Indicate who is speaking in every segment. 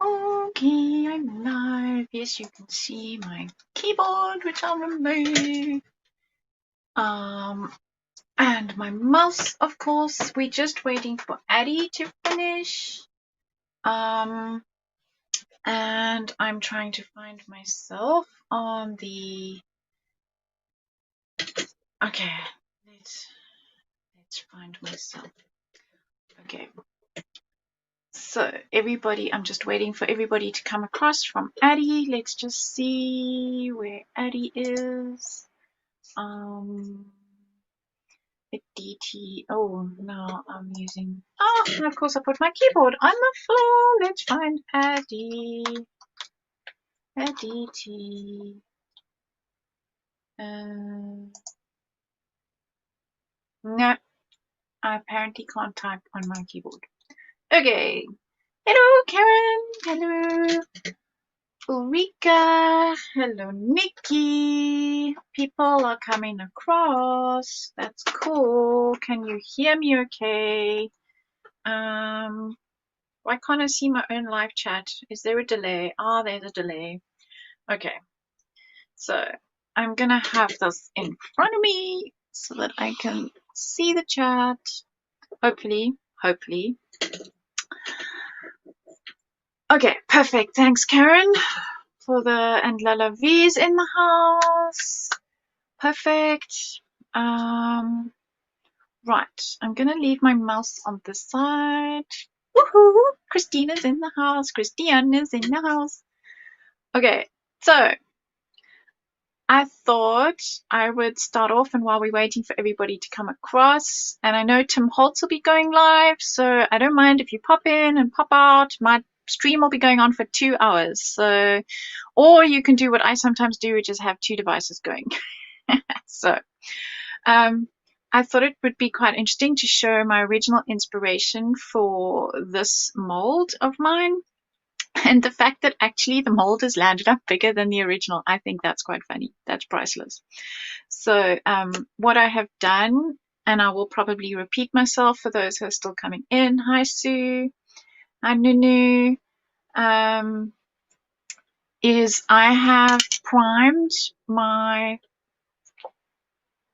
Speaker 1: Okay, I'm live. Yes, you can see my keyboard, which I'll remove. And my mouse, of course. We're just waiting for Addie to finish. And I'm trying to find myself on the. Okay, let's find myself. Okay. So everybody, I'm just waiting for everybody to come across from Addie. Let's just see where Addie is. DT. Oh, no, I'm using. Oh, and of course I put my keyboard on the floor. Let's find Addie. Addie. No, I apparently can't type on my keyboard. Okay. Hello, Karen. Hello. Ulrika. Hello, Nikki. People are coming across. That's cool. Can you hear me okay? Why can't I see my own live chat? Is there a delay? Ah, there's a delay. Okay. So I'm gonna have this in front of me so that I can see the chat. Hopefully. Okay, perfect. Thanks, Karen, for the and Lala V's in the house. Perfect. Right. I'm gonna leave my mouse on this side. Woohoo! Christina's in the house. Christiane is in the house. Okay, so I thought I would start off, and while we're waiting for everybody to come across, and I know Tim Holtz will be going live, so I don't mind if you pop in and pop out. My stream will be going on for 2 hours, so, or you can do what I sometimes do, which is have 2 devices going. So, I thought it would be quite interesting to show my original inspiration for this mold of mine. And the fact that actually the mold has landed up bigger than the original, I think that's quite funny. That's priceless. So what I have done, and I will probably repeat myself for those who are still coming in. Hi, Sue. Hi, Nunu. Is I have primed my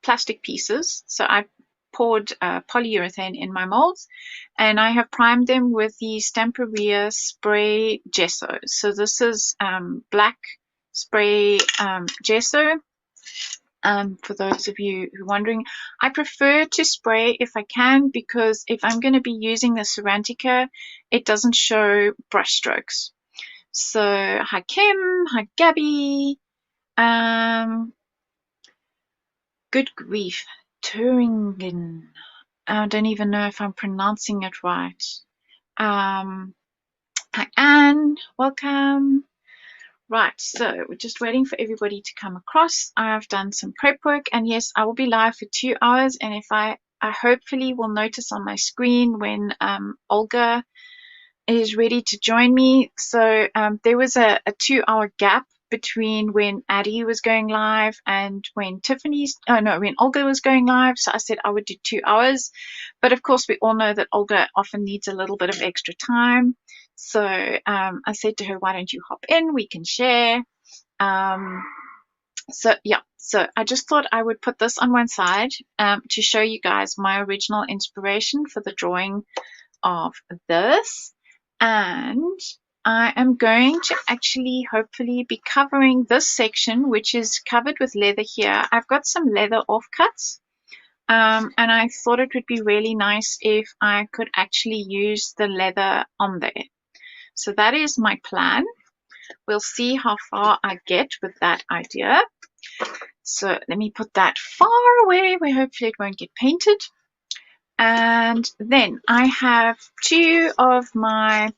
Speaker 1: plastic pieces. So I poured polyurethane in my molds, and I have primed them with the Stamperia spray gesso. So this is black spray gesso. For those of you who are wondering, I prefer to spray if I can, because if I'm going to be using the Cerantica, it doesn't show brush strokes. So hi Kim, hi Gabby. Good grief, Turingen. I don't even know if I'm pronouncing it right. Hi Anne, welcome. Right, so we're just waiting for everybody to come across. I've done some prep work, and yes, I will be live for 2 hours, and if I hopefully will notice on my screen when Olga is ready to join me. So there was a 2-hour gap between when Addie was going live and when when Olga was going live. So I said I would do 2 hours, but of course we all know that Olga often needs a little bit of extra time. So I said to her, why don't you hop in? We can share. So yeah, so I just thought I would put this on one side to show you guys my original inspiration for the drawing of this. And I am going to actually hopefully be covering this section, which is covered with leather here. I've got some leather offcuts, and I thought it would be really nice if I could actually use the leather on there. So that is my plan. We'll see how far I get with that idea. So let me put that far away where hopefully it won't get painted. And then I have 2 of my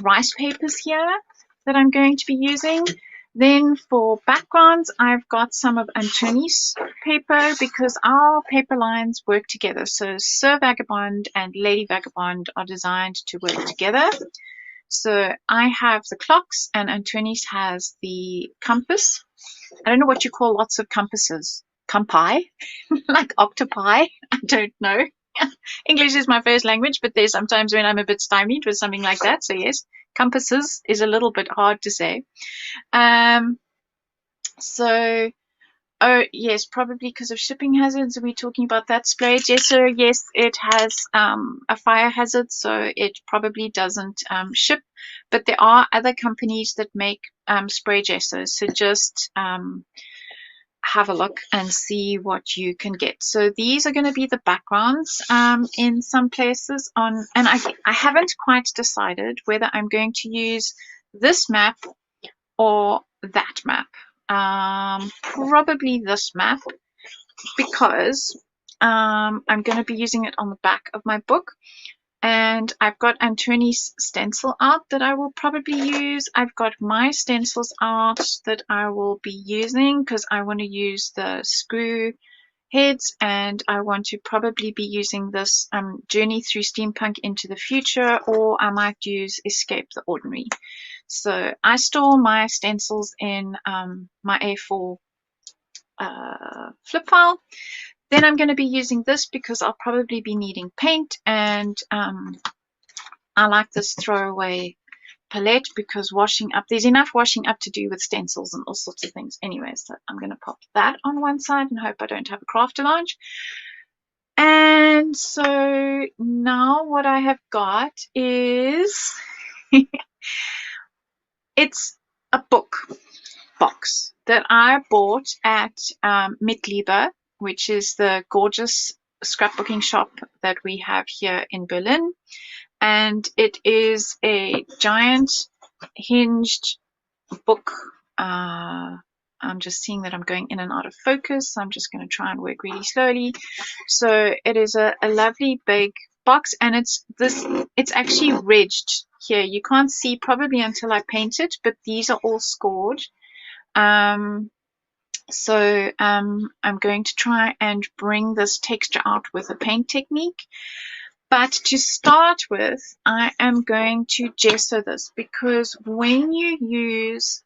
Speaker 1: rice papers here that I'm going to be using. Then for backgrounds, I've got some of Antoni's paper, because our paper lines work together. So Sir Vagabond and Lady Vagabond are designed to work together. So I have the clocks, and Antoni's has the compass. I don't know what you call lots of compasses. Campi? Like octopi? I don't know. English is my first language, but there's sometimes when I'm a bit stymied with something like that. So yes, compasses is a little bit hard to say. So, oh yes, probably because of shipping hazards. Are we talking about that spray gesso? Yes, it has a fire hazard, so it probably doesn't ship. But there are other companies that make spray gesso, so just have a look and see what you can get. So these are going to be the backgrounds in some places on, and I haven't quite decided whether I'm going to use this map or that map. Probably this map, because I'm going to be using it on the back of my book. And I've got Antoni's stencil art that I will probably use. I've got my stencils art that I will be using because I want to use the screw heads, and I want to probably be using this Journey Through Steampunk into the Future, or I might use Escape the Ordinary. So I store my stencils in my A4 flip file. Then I'm going to be using this because I'll probably be needing paint, and I like this throwaway palette because washing up, there's enough washing up to do with stencils and all sorts of things anyway. So I'm going to pop that on one side and hope I don't have a crafter lounge. And so now what I have got is it's a book box that I bought at Mitliebe, which is the gorgeous scrapbooking shop that we have here in Berlin. And it is a giant hinged book. I'm just seeing that I'm going in and out of focus. So I'm just going to try and work really slowly. So it is a lovely big box, and it's actually ridged here. You can't see probably until I paint it, but these are all scored. So I'm going to try and bring this texture out with a paint technique. But to start with, I am going to gesso this, because when you use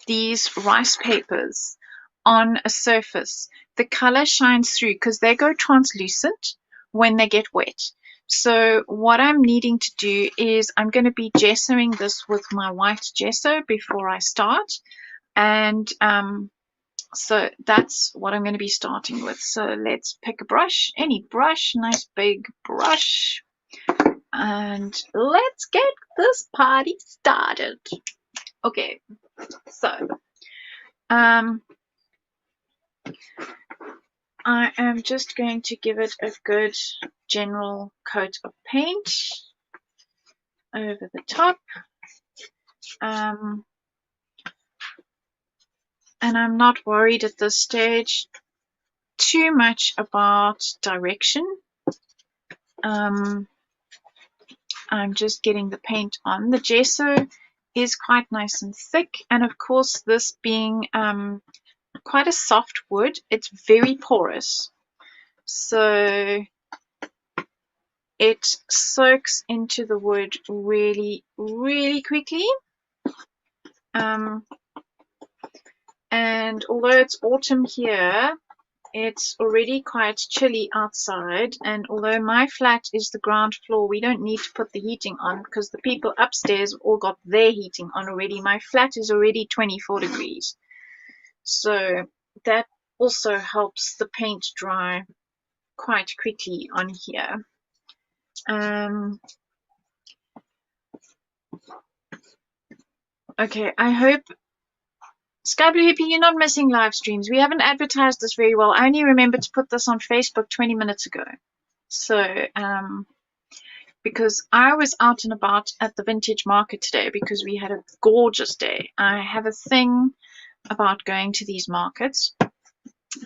Speaker 1: these rice papers on a surface, the color shines through because they go translucent when they get wet. So what I'm needing to do is I'm going to be gessoing this with my white gesso before I start. And so that's what I'm going to be starting with. So let's pick a brush, any brush, nice big brush, and let's get this party started. Okay, so I am just going to give it a good general coat of paint over the top. And I'm not worried at this stage too much about direction. I'm just getting the paint on. The gesso is quite nice and thick, and of course, this being quite a soft wood, it's very porous. So it soaks into the wood really, really quickly. And although it's autumn here, it's already quite chilly outside, and although my flat is the ground floor, we don't need to put the heating on because the people upstairs all got their heating on already. My flat is already 24 degrees. So that also helps the paint dry quite quickly on here. Okay, I hope Sky Blue Hippie, you're not missing live streams. We haven't advertised this very well. I only remembered to put this on Facebook 20 minutes ago. So, because I was out and about at the vintage market today because we had a gorgeous day. I have a thing about going to these markets,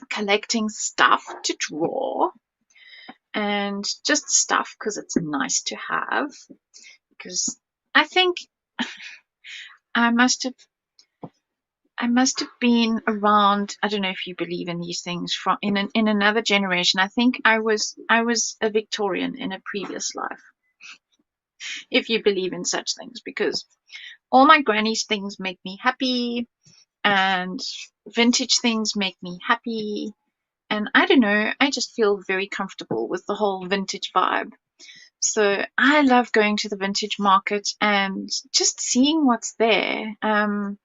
Speaker 1: collecting stuff to draw, and just stuff because it's nice to have. Because I think I must have been around. I don't know if you believe in these things from in another generation. I think I was a Victorian in a previous life, if you believe in such things, because all my granny's things make me happy, and vintage things make me happy, and I don't know, I just feel very comfortable with the whole vintage vibe. So I love going to the vintage market and just seeing what's there. And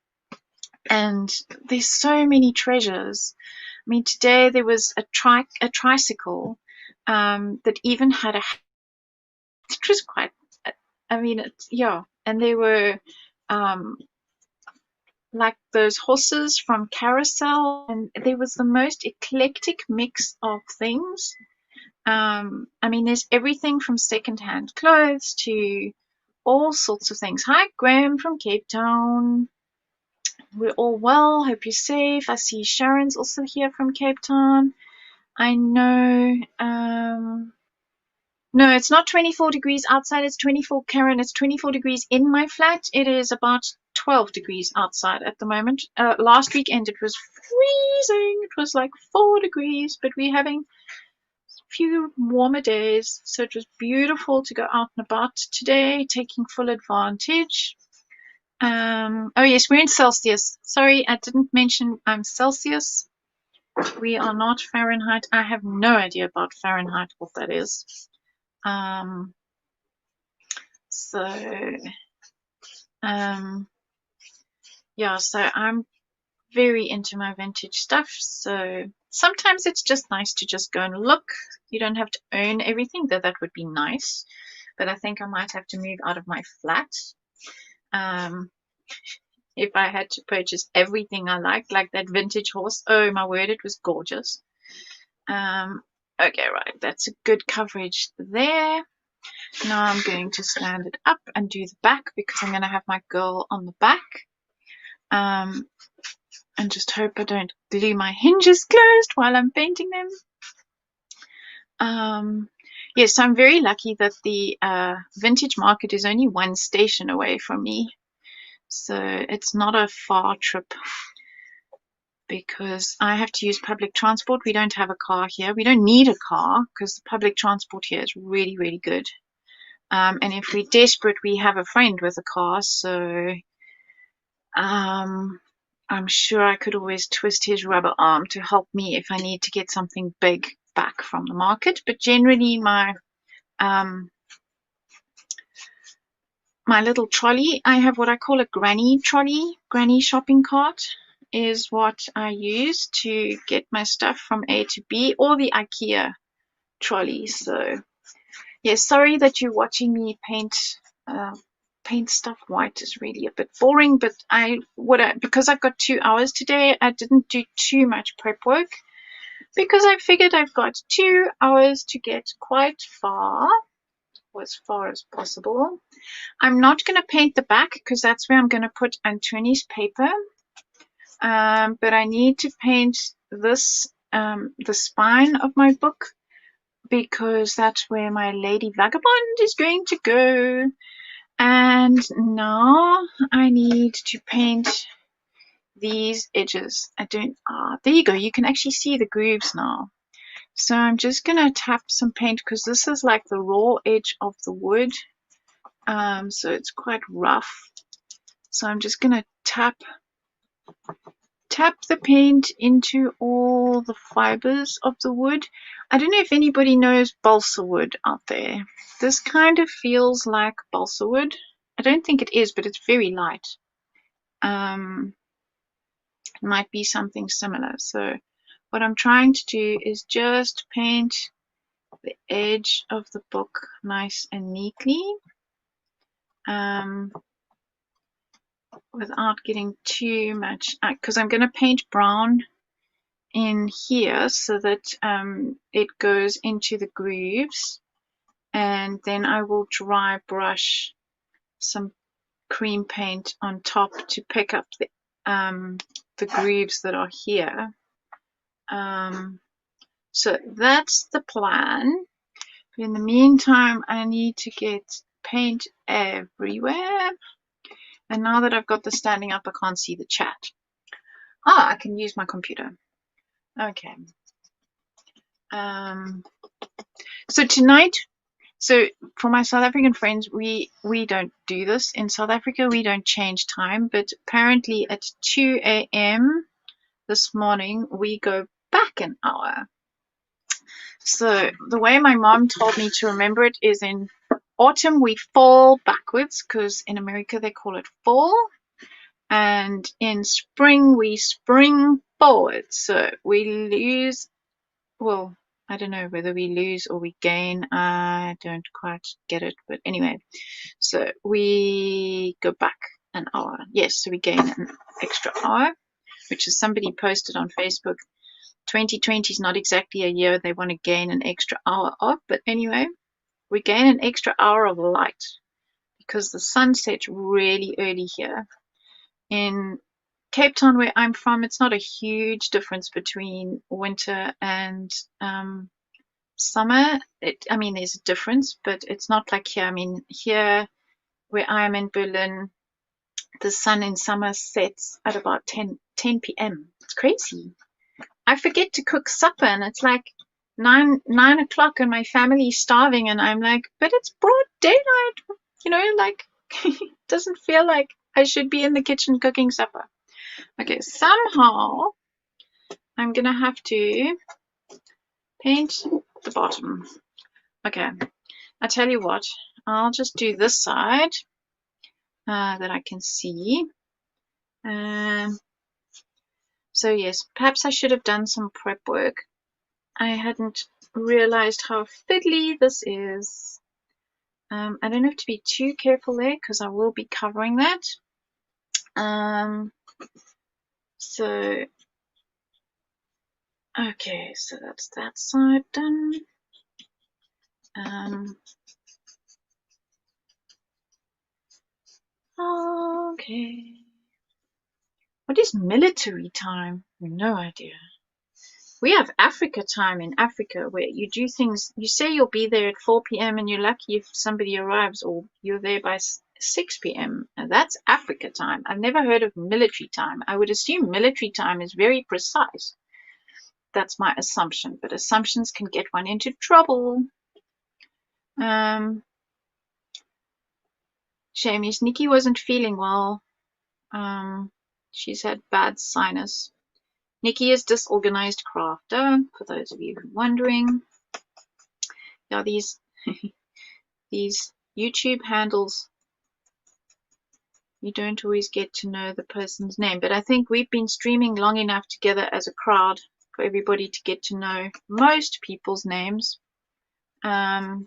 Speaker 1: there's so many treasures. I mean, today there was a tricycle that even had a. It was quite. I mean, yeah. And there were like those horses from Carousel, and there was the most eclectic mix of things. I mean, there's everything from secondhand clothes to all sorts of things. Hi, Graham from Cape Town. We're all well. Hope you're safe. I see Sharon's also here from Cape Town. I know. No, it's not 24 degrees outside. It's 24, Karen. It's 24 degrees in my flat. It is about 12 degrees outside at the moment. Last weekend it was freezing. It was like 4 degrees, but we're having few warmer days, so it was beautiful to go out and about today, taking full advantage. Oh yes, we're in Celsius. Sorry, I didn't mention I'm Celsius. We are not Fahrenheit. I have no idea about Fahrenheit, what that is. Yeah, so I'm very into my vintage stuff, so sometimes it's just nice to just go and look. You don't have to own everything, though that would be nice, but I think I might have to move out of my flat if I had to purchase everything I like that vintage horse. Oh my word, it was gorgeous. Okay, right, that's a good coverage there. Now I'm going to stand it up and do the back because I'm going to have my girl on the back. And just hope I don't glue my hinges closed while I'm painting them. Yes, I'm very lucky that the vintage market is only one station away from me. So it's not a far trip because I have to use public transport. We don't have a car here. We don't need a car because the public transport here is really, really good. And if we're desperate, we have a friend with a car. So I'm sure I could always twist his rubber arm to help me if I need to get something big back from the market. But generally, my little trolley, I have what I call a granny trolley. Granny shopping cart is what I use to get my stuff from A to B, or the IKEA trolley. So, yeah, sorry that you're watching me paint stuff white is really a bit boring, but because I've got 2 hours today, I didn't do too much prep work because I figured I've got 2 hours to get quite far, or as far as possible. I'm not going to paint the back because that's where I'm going to put Antoni's paper, but I need to paint this, the spine of my book, because that's where my Lady Vagabond is going to go. And now I need to paint these edges. There you go. You can actually see the grooves now. So I'm just going to tap some paint because this is like the raw edge of the wood. So it's quite rough. So I'm just going to tap the paint into all the fibers of the wood. I don't know if anybody knows balsa wood out there. This kind of feels like balsa wood. I don't think it is, but it's very light. It might be something similar. So what I'm trying to do is just paint the edge of the book nice and neatly, without getting too much, because I'm going to paint brown in here so that it goes into the grooves, and then I will dry brush some cream paint on top to pick up the grooves that are here. So that's the plan. But in the meantime, I need to get paint everywhere. And now that I've got the standing up, I can't see the chat. I can use my computer. Okay. So tonight, for my South African friends, we don't do this. In South Africa, we don't change time, but apparently at 2 a.m. this morning, we go back an hour. So the way my mom told me to remember it is in autumn we fall backwards because in America they call it fall, and in spring we spring forward. So we lose, well, I don't know whether we lose or we gain. I don't quite get it, but anyway, so we go back an hour. Yes, so we gain an extra hour, which is somebody posted on Facebook. 2020 is not exactly a year they want to gain an extra hour of, but anyway, we gain an extra hour of light because the sun sets really early here. In Cape Town, where I'm from, it's not a huge difference between winter and summer. I mean, there's a difference, but it's not like here. I mean, here where I am in Berlin, the sun in summer sets at about 10 p.m. It's crazy. I forget to cook supper, and it's like 9 o'clock, and my family's starving, and I'm like, but it's broad daylight, you know, like it doesn't feel like I should be in the kitchen cooking supper. Okay, somehow I'm gonna have to paint the bottom. Okay, I tell you what, I'll just do this side that I can see. So yes, perhaps I should have done some prep work. I hadn't realized how fiddly this is. I don't have to be too careful there because I will be covering that. So, okay, so that's that side done. Okay. What is military time? No idea. We have Africa time in Africa where you do things, you say you'll be there at 4 p.m. and you're lucky if somebody arrives or you're there by 6 p.m. And that's Africa time. I've never heard of military time. I would assume military time is very precise. That's my assumption, but assumptions can get one into trouble. Shame is Nikki wasn't feeling well. She's had bad sinus. Nikki is Disorganized Crafter, for those of you who are wondering. Yeah, these YouTube handles, you don't always get to know the person's name, but I think we've been streaming long enough together as a crowd for everybody to get to know most people's names. Okay,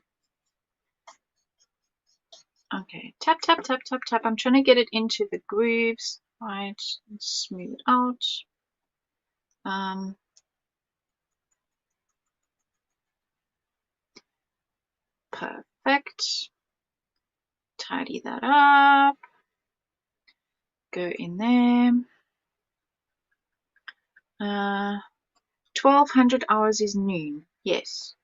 Speaker 1: tap, tap, tap, tap, tap. I'm trying to get it into the grooves. Right, smooth it out. Perfect. Tidy that up. Go in there. 1200 hours is noon. Yes.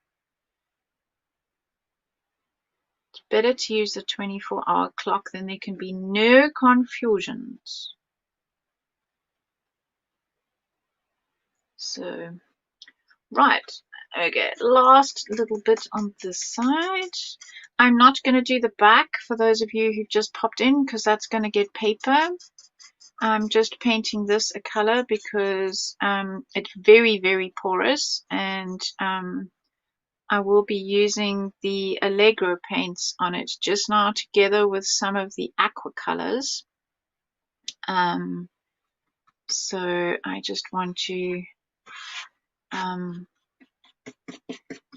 Speaker 1: It's better to use the 24-hour clock, then there can be no confusions. So, right. Okay, last little bit on this side. I'm not going to do the back for those of you who've just popped in because that's going to get paper. I'm just painting this a color because it's very, very porous, and I will be using the Allegro paints on it just now together with some of the aqua colors. So I just want to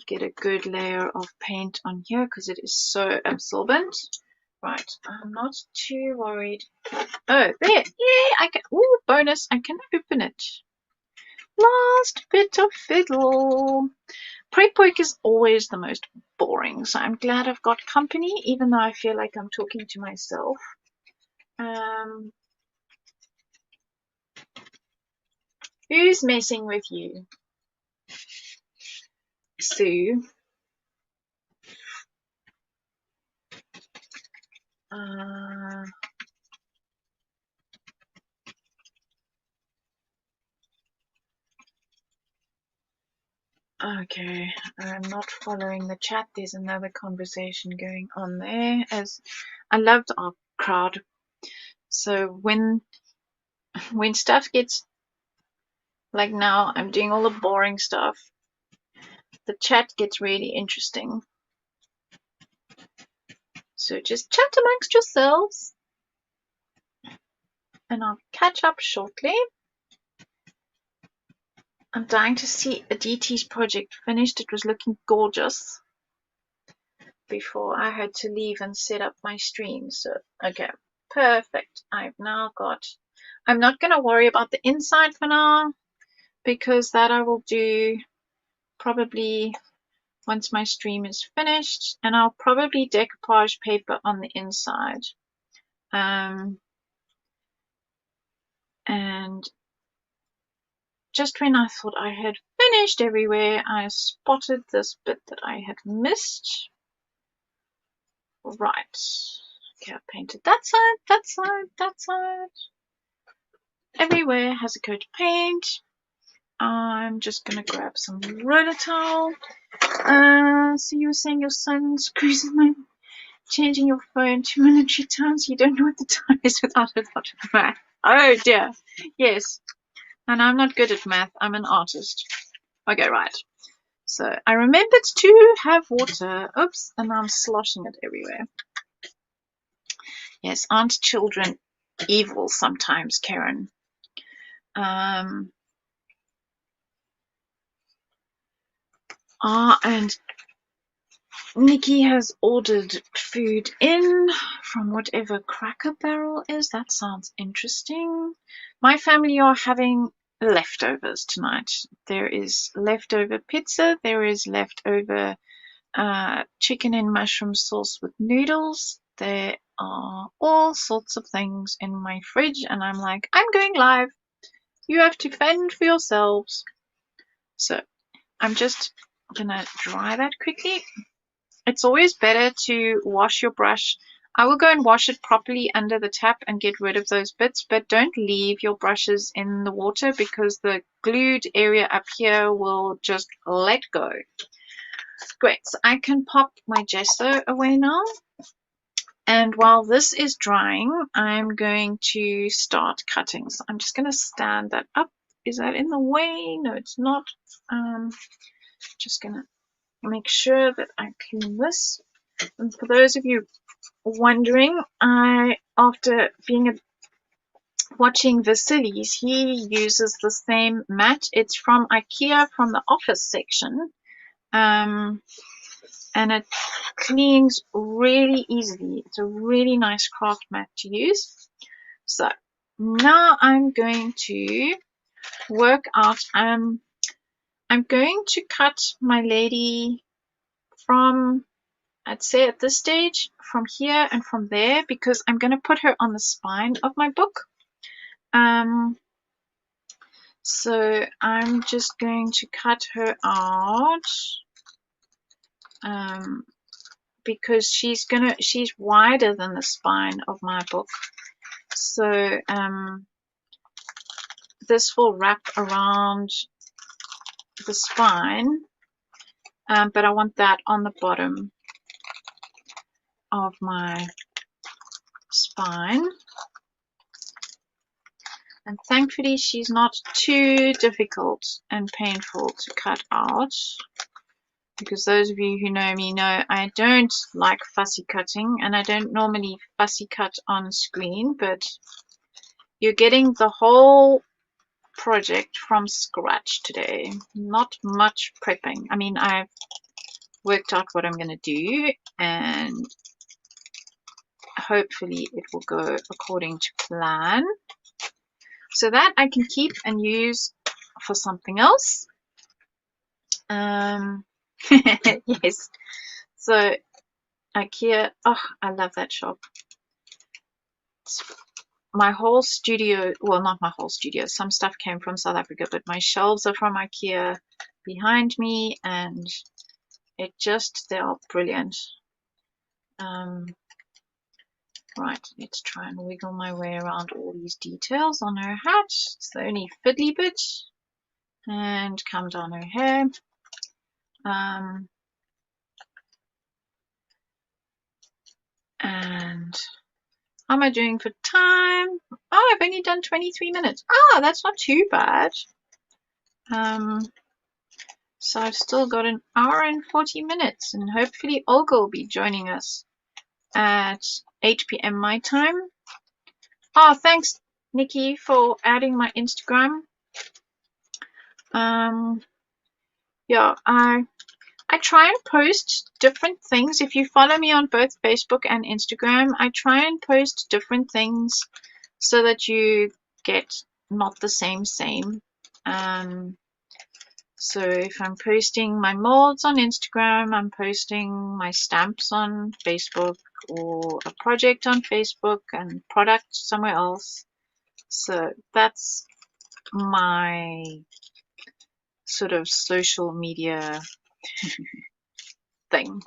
Speaker 1: get a good layer of paint on here because it is so absorbent. Right, I'm not too worried. Oh, there, yeah, I can, ooh, bonus, I can open it. Last bit of fiddle. Prep work is always the most boring, so I'm glad I've got company, even though I feel like I'm talking to myself. Who's messing with you? Sue. Okay, I'm not following the chat. There's another conversation going on there. As I loved our crowd, so when stuff gets like now, I'm doing all the boring stuff. The chat gets really interesting. So just chat amongst yourselves, and I'll catch up shortly. I'm dying to see Aditi's project finished. It was looking gorgeous before I had to leave and set up my stream. So, okay, perfect. I've now got, I'm not going to worry about the inside for now, because that I will do probably once my stream is finished, and I'll probably decoupage paper on the inside. And just when I thought I had finished everywhere, I spotted this bit that I had missed. Right. Okay, I painted that side, that side, that side. Everywhere has a coat of paint. I'm just going to grab some roller towel. So you were saying your son's cruising my changing your phone to military times. You don't know what the time is without a lot of math. Oh dear. Yes. And I'm not good at math. I'm an artist. Okay, right. So I remembered to have water. Oops, and I'm sloshing it everywhere. Yes, aren't children evil sometimes, Karen? And Nikki has ordered food in from whatever Cracker Barrel is. That sounds interesting. My family are having leftovers tonight. There is leftover pizza. There is leftover chicken and mushroom sauce with noodles. There are all sorts of things in my fridge, and I'm like, I'm going live. You have to fend for yourselves. So I'm just gonna dry that quickly. It's always better to wash your brush. I will go and wash it properly under the tap and get rid of those bits, but don't leave your brushes in the water, because the glued area up here will just let go. Great, so I can pop my gesso away now. And while this is drying, I'm going to start cutting. So I'm just going to stand that up. Is that in the way? No, it's not. Just going to make sure that I clean this. And for those of you wondering, after watching Vasilis, he uses the same mat. It's from IKEA, from the office section. And it cleans really easily. It's a really nice craft mat to use. So now I'm going to work out. I'm going to cut my lady from, I'd say at this stage, from here and from there, because I'm going to put her on the spine of my book. So I'm just going to cut her out. Because she's wider than the spine of my book. So this will wrap around the spine, but I want that on the bottom of my spine. And thankfully she's not too difficult and painful to cut out, because those of you who know me know I don't like fussy cutting, and I don't normally fussy cut on screen, but you're getting the whole project from scratch today. Not much prepping. I mean, I've worked out what I'm going to do, and hopefully it will go according to plan, so that I can keep and use for something else. Yes. So IKEA, oh, I love that shop. It's my whole studio, well, not my whole studio, some stuff came from South Africa, but my shelves are from IKEA behind me, and they are brilliant. Right, let's try and wiggle my way around all these details on her hat. It's the only fiddly bit. And come down her hair. And how am I doing for time? Oh, I've only done 23 minutes. Ah, that's not too bad. So I've still got an hour and 40 minutes, and hopefully Olga will be joining us at 8 p.m. my time. Oh, thanks, Nikki, for adding my Instagram. Yeah, I try and post different things. If you follow me on both Facebook and Instagram, I try and post different things so that you get not the same. So if I'm posting my molds on Instagram, I'm posting my stamps on Facebook, or a project on Facebook and product somewhere else. So that's my sort of social media thing.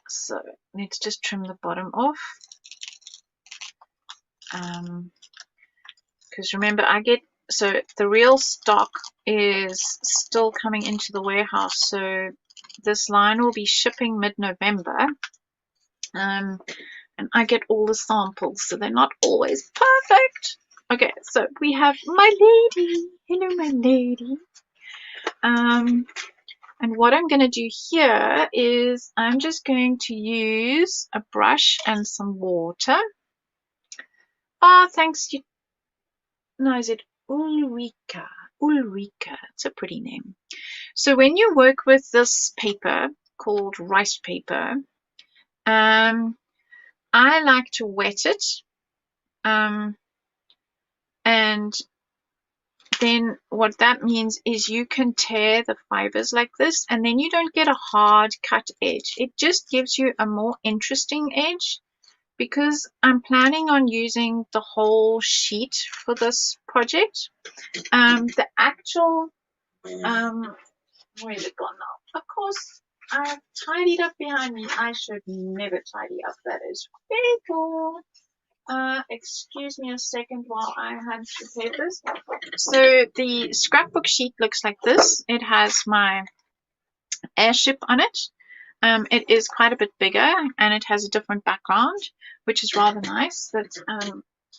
Speaker 1: So let's just trim the bottom off. Because remember, so the real stock is still coming into the warehouse. So this line will be shipping mid-November. And I get all the samples, so they're not always perfect. Okay, so we have my lady. Hello, my lady. And what I'm going to do here is I'm just going to use a brush and some water. Oh, thanks. No, is it Ulrika? Ulrika. It's a pretty name. So when you work with this paper called rice paper, I like to wet it. And then what that means is you can tear the fibers like this, and then you don't get a hard cut edge. It just gives you a more interesting edge, because I'm planning on using the whole sheet for this project. The actual, where is it gone now? Of course, I've tidied up behind me. I should never tidy up. That is very cool. Excuse me a second while I hunt the papers. So the scrapbook sheet looks like this. It has my airship on it. It is quite a bit bigger, and it has a different background, which is rather nice. That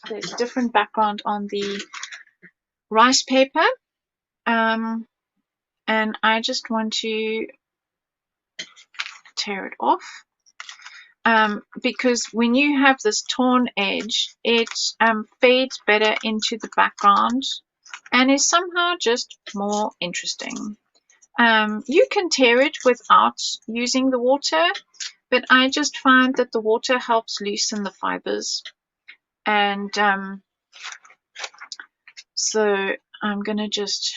Speaker 1: there's a different background on the rice paper. And I just want to tear it off. Because when you have this torn edge, it fades better into the background and is somehow just more interesting. You can tear it without using the water, but I just find that the water helps loosen the fibers. And so I'm going to just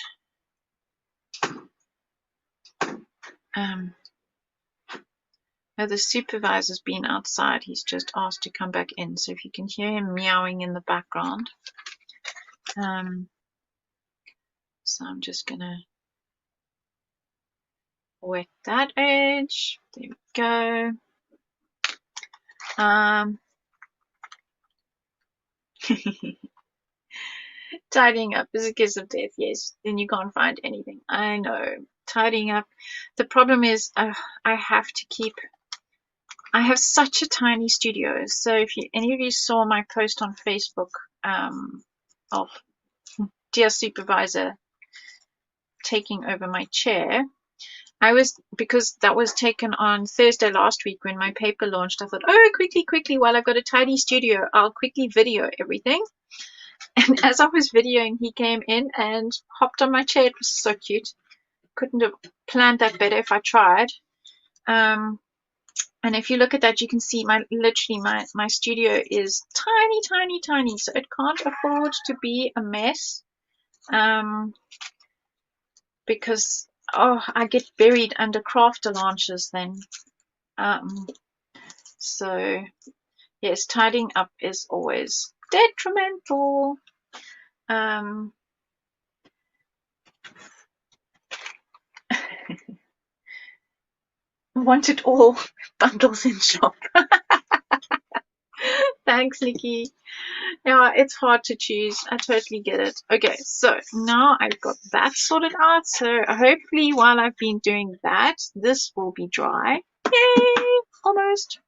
Speaker 1: now the supervisor's been outside. He's just asked to come back in. So if you can hear him meowing in the background. So I'm just going to wet that edge. There we go. Tidying up is a kiss of death. Yes, then you can't find anything. I know. Tidying up. The problem is I have such a tiny studio. So if any of you saw my post on Facebook of Dear Supervisor taking over my chair, because that was taken on Thursday last week when my paper launched, I thought, oh, quickly, while I've got a tidy studio, I'll quickly video everything. And as I was videoing, he came in and hopped on my chair. It was so cute. Couldn't have planned that better if I tried. And if you look at that, you can see literally my studio is tiny. So it can't afford to be a mess. Because I get buried under crafter launches then. So yes, tidying up is always detrimental. Want it all, bundles in shop. Thanks, Nikki. Yeah, it's hard to choose. I totally get it. Okay, so now I've got that sorted out. So hopefully while I've been doing that, this will be dry. Yay! Almost.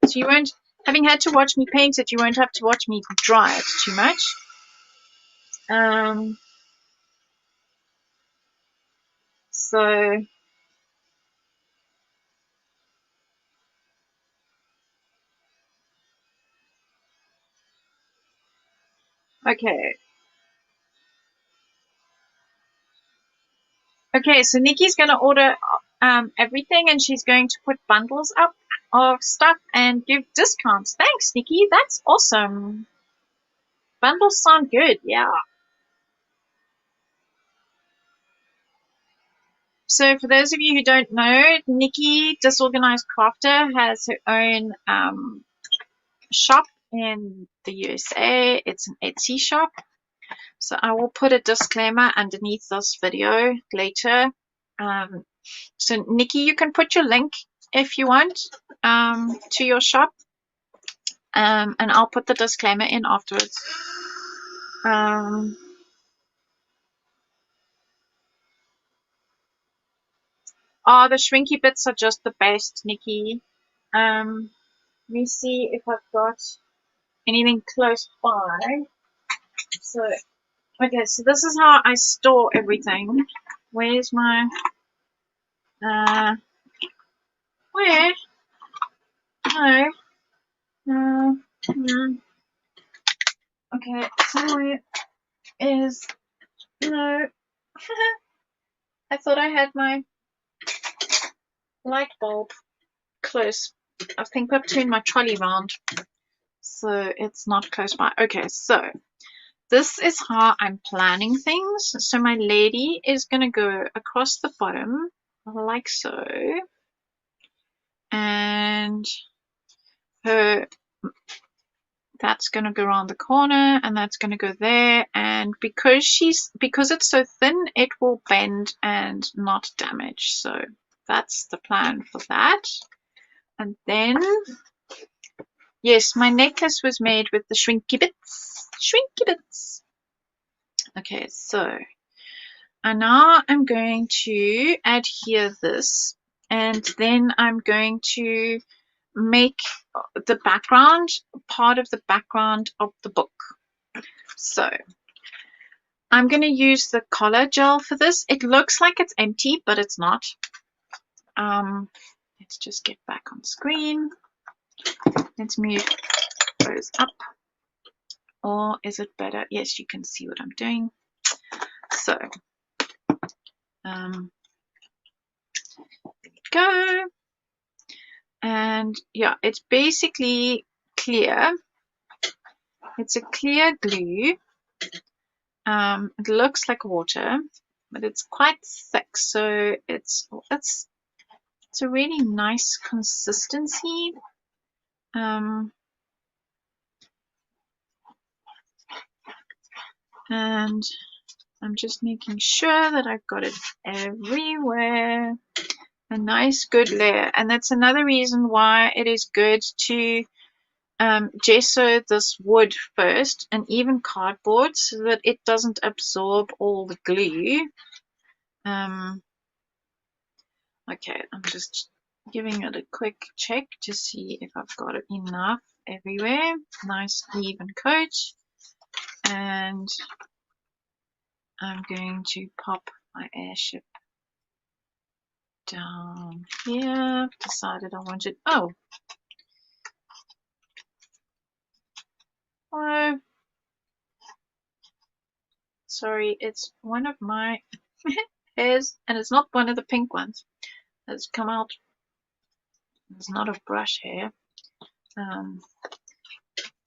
Speaker 1: So you won't, having had to watch me paint it, you won't have to watch me dry it too much. So Okay. Okay, so Nikki's going to order everything, and she's going to put bundles up of stuff and give discounts. Thanks, Nikki. That's awesome. Bundles sound good. Yeah. So for those of you who don't know, Nikki, Disorganized Crafter, has her own shop in the USA. It's an Etsy shop. So I will put a disclaimer underneath this video later. So Nikki, you can put your link if you want to your shop, and I'll put the disclaimer in afterwards. Oh, the shrinky bits are just the best, Nikki. Let me see if I've got anything close by. So, okay, so this is how I store everything. Where's my, where? No. Okay, somewhere is, no. I thought I had my light bulb close. I think I've turned my trolley round, so it's not close by. Okay, so this is how I'm planning things. So my lady is going to go across the bottom like so, and her, that's going to go around the corner, and that's going to go there, and because it's so thin, it will bend and not damage. So that's the plan for that. And then, yes, my necklace was made with the shrinky bits. Shrinky bits. Okay, so and now I'm going to adhere this, and then I'm going to make the background part of the background of the book. So I'm going to use the color gel for this. It looks like it's empty, but it's not. Let's just get back on screen. Let's move those up. Or is it better? Yes, you can see what I'm doing. So, there we go. And yeah, it's basically clear. It's a clear glue. It looks like water, but it's quite thick, so it's a really nice consistency. And I'm just making sure that I've got it everywhere. A nice good layer, and that's another reason why it is good to gesso this wood first, and even cardboard, so that it doesn't absorb all the glue. Okay, I'm just giving it a quick check to see if I've got it enough everywhere. Nice even coat. And I'm going to pop my airship down here. Decided I wanted, oh, sorry, it's one of my hairs, and it's not one of the pink ones that's come out. It's not a brush hair.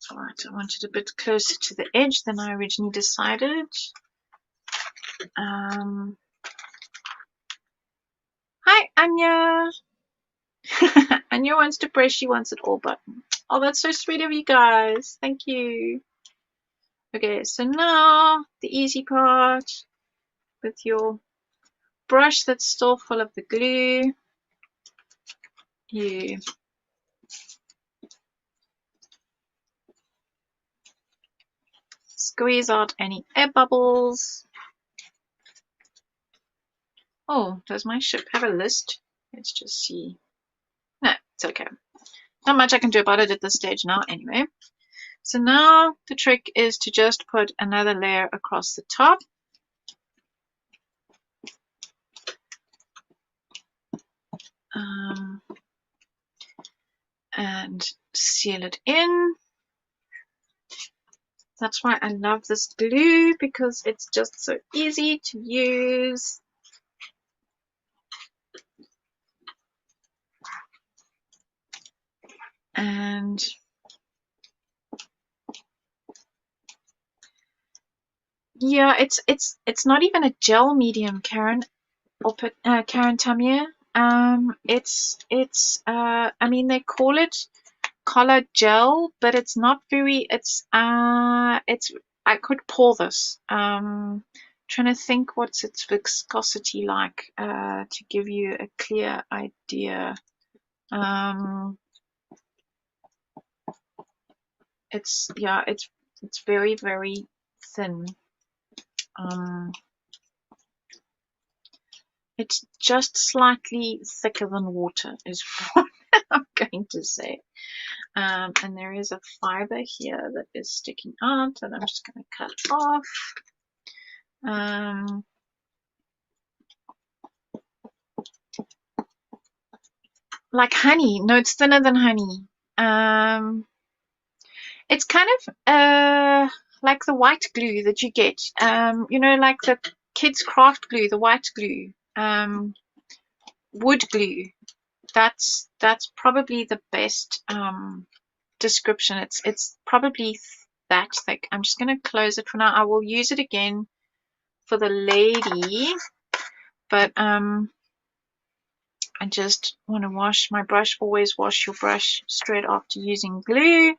Speaker 1: Right, I wanted a bit closer to the edge than I originally decided. Hi, Anya. Anya wants to press, she wants it all button. Oh, that's so sweet of you guys. Thank you. Okay, so now the easy part with your brush that's still full of the glue. You squeeze out any air bubbles. Oh, does my ship have a list? Let's just see. No, it's okay. Not much I can do about it at this stage now anyway. So now the trick is to just put another layer across the top. And seal it in. That's why I love this glue, because it's just so easy to use. And yeah, it's not even a gel medium, Karen, or Karen Tamir. I mean, they call it color gel, but it's not very. It's. I could pour this. Trying to think what's its viscosity like, to give you a clear idea. It's very, very thin. It's just slightly thicker than water is what I'm going to say. And there is a fiber here that is sticking out that I'm just going to cut off. Like honey. No, it's thinner than honey. It's kind of like the white glue that you get. You know, like the kids' craft glue, the white glue. Wood glue. That's probably the best description. It's probably that thick. I'm just going to close it for now. I will use it again for the lady, but I just want to wash my brush. Always wash your brush straight after using glue.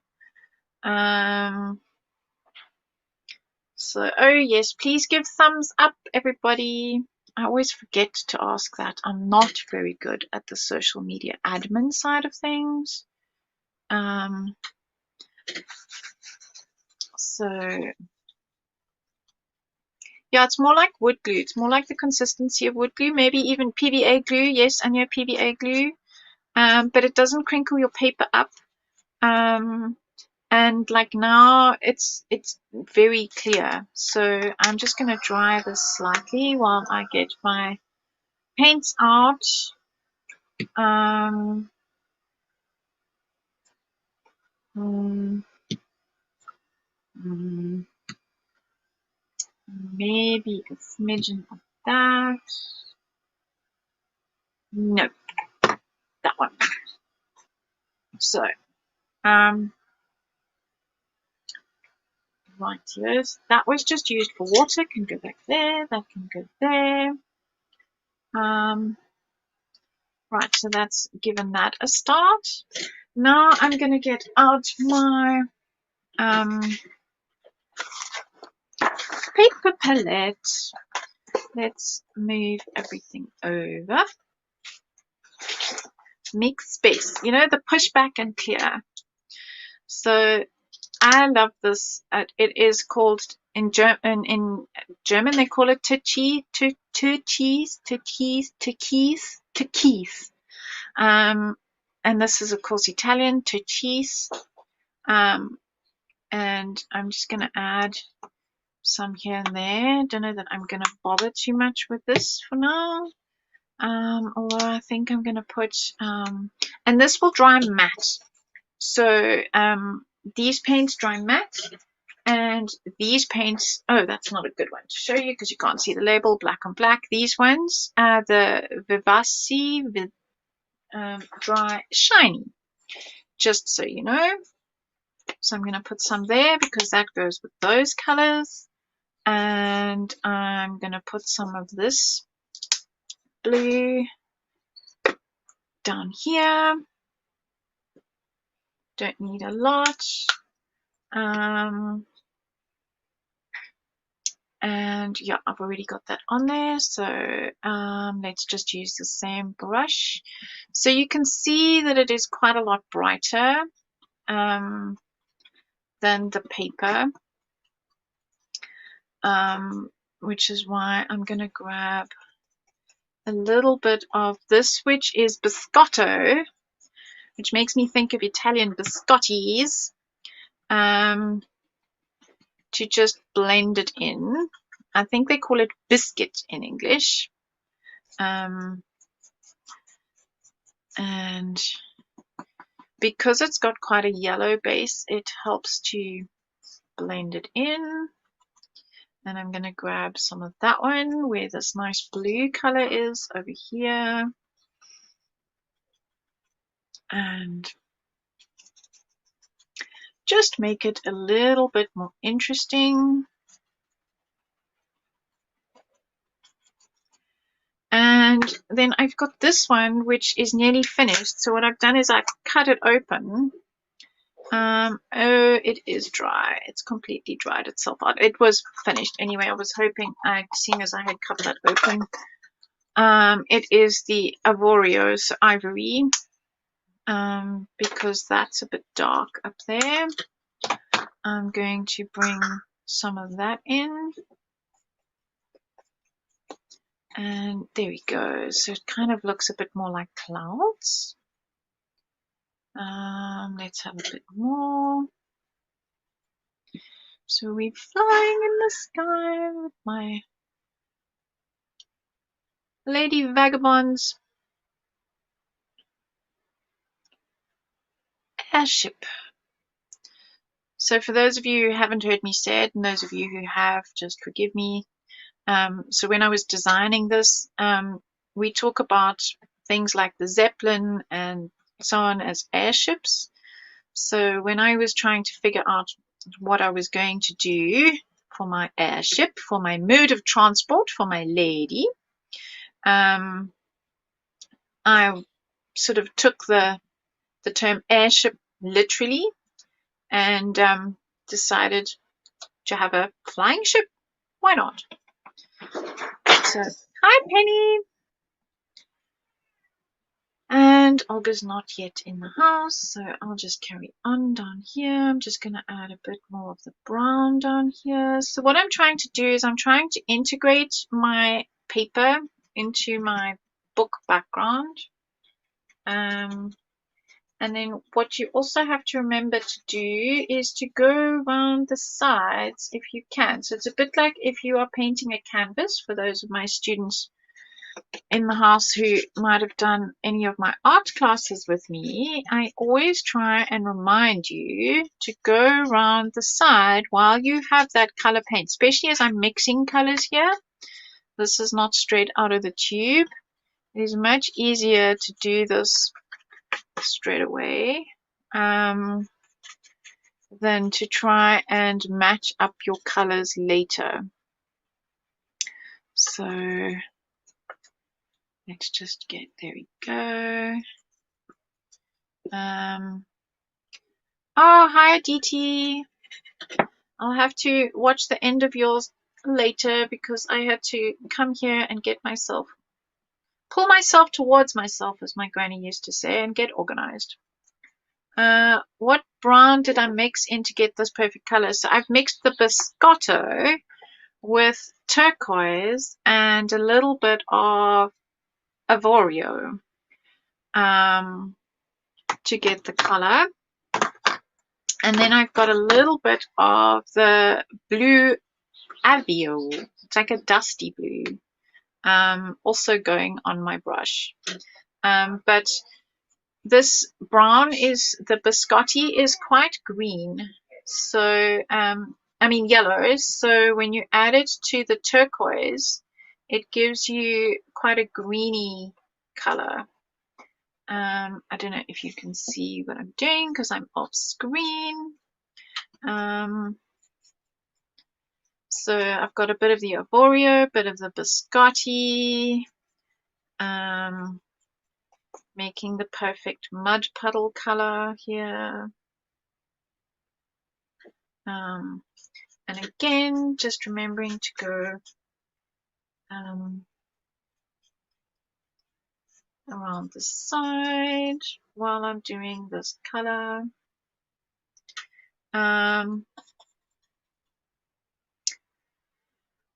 Speaker 1: So, oh yes, please give thumbs up, everybody. I always forget to ask that. I'm not very good at the social media admin side of things. So yeah, it's more like wood glue. It's more like the consistency of wood glue, maybe even PVA glue. Yes, I know PVA glue, but it doesn't crinkle your paper up. And like now it's very clear. So I'm just going to dry this slightly while I get my paints out. Maybe a smidgen of that. No, that one. So, right, yes, that was just used for water. Can go back there. That can go there. Right, so that's given that a start. Now I'm going to get out my paper palette. Let's move everything over. Make space. You know, the push back and clear. So I love this. It is called in German they call it turquoise. And this is of course Italian, turquoise. And I'm just going to add some here and there. Don't know that I'm going to bother too much with this for now. Although I think I'm going to put, and this will dry matte. So these paints dry matte, and these paints, oh, that's not a good one to show you because you can't see the label, black on black. These ones are the Vivaci dry shiny, just so you know. So I'm going to put some there because that goes with those colors. And I'm going to put some of this blue down here. Don't need a lot. And yeah, I've already got that on there. So let's just use the same brush. So you can see that it is quite a lot brighter than the paper. Which is why I'm going to grab a little bit of this, which is biscotto, which makes me think of Italian biscottis, to just blend it in. I think they call it biscuit in English. And because it's got quite a yellow base, it helps to blend it in. And I'm going to grab some of that one where this nice blue color is over here. And just make it a little bit more interesting. And then I've got this one, which is nearly finished. So what I've done is I've cut it open. Oh, it is dry. It's completely dried itself out. It was finished anyway. I was hoping, seeing as I had cut that open. It is the Avorio, so ivory, because that's a bit dark up there. I'm going to bring some of that in. And there we go. So it kind of looks a bit more like clouds. Let's have a bit more. So we're flying in the sky with my Lady Vagabond's airship. So for those of you who haven't heard me say it, and those of you who have, just forgive me. So when I was designing this, we talk about things like the Zeppelin and so on as airships. So when I was trying to figure out what I was going to do for my airship, for my mode of transport, for my lady, I sort of took the term airship literally and decided to have a flying ship. Why not? So, hi Penny! And Olga's not yet in the house, so I'll just carry on down here. I'm just going to add a bit more of the brown down here. So what I'm trying to do is I'm trying to integrate my paper into my book background. And then what you also have to remember to do is to go around the sides if you can. So it's a bit like if you are painting a canvas, for those of my students in the house who might have done any of my art classes with me, I always try and remind you to go around the side while you have that color paint, especially as I'm mixing colors here. This is not straight out of the tube. It is much easier to do this straight away than to try and match up your colors later. So let's just get, there we go. Oh, hi Aditi. I'll have to watch the end of yours later because I had to come here and get myself, pull myself towards myself, as my granny used to say, and get organized. What brown did I mix in to get this perfect color? So I've mixed the biscotto with turquoise and a little bit of Avorio to get the color. And then I've got a little bit of the blue Avio. It's like a dusty blue. Also going on my brush. But this brown is, the biscotti is quite green. So, I mean yellow. So when you add it to the turquoise, it gives you quite a greeny color. I don't know if you can see what I'm doing because I'm off screen. So I've got a bit of the Avorio, a bit of the biscotti, making the perfect mud puddle color here. And again, just remembering to go around the side while I'm doing this color.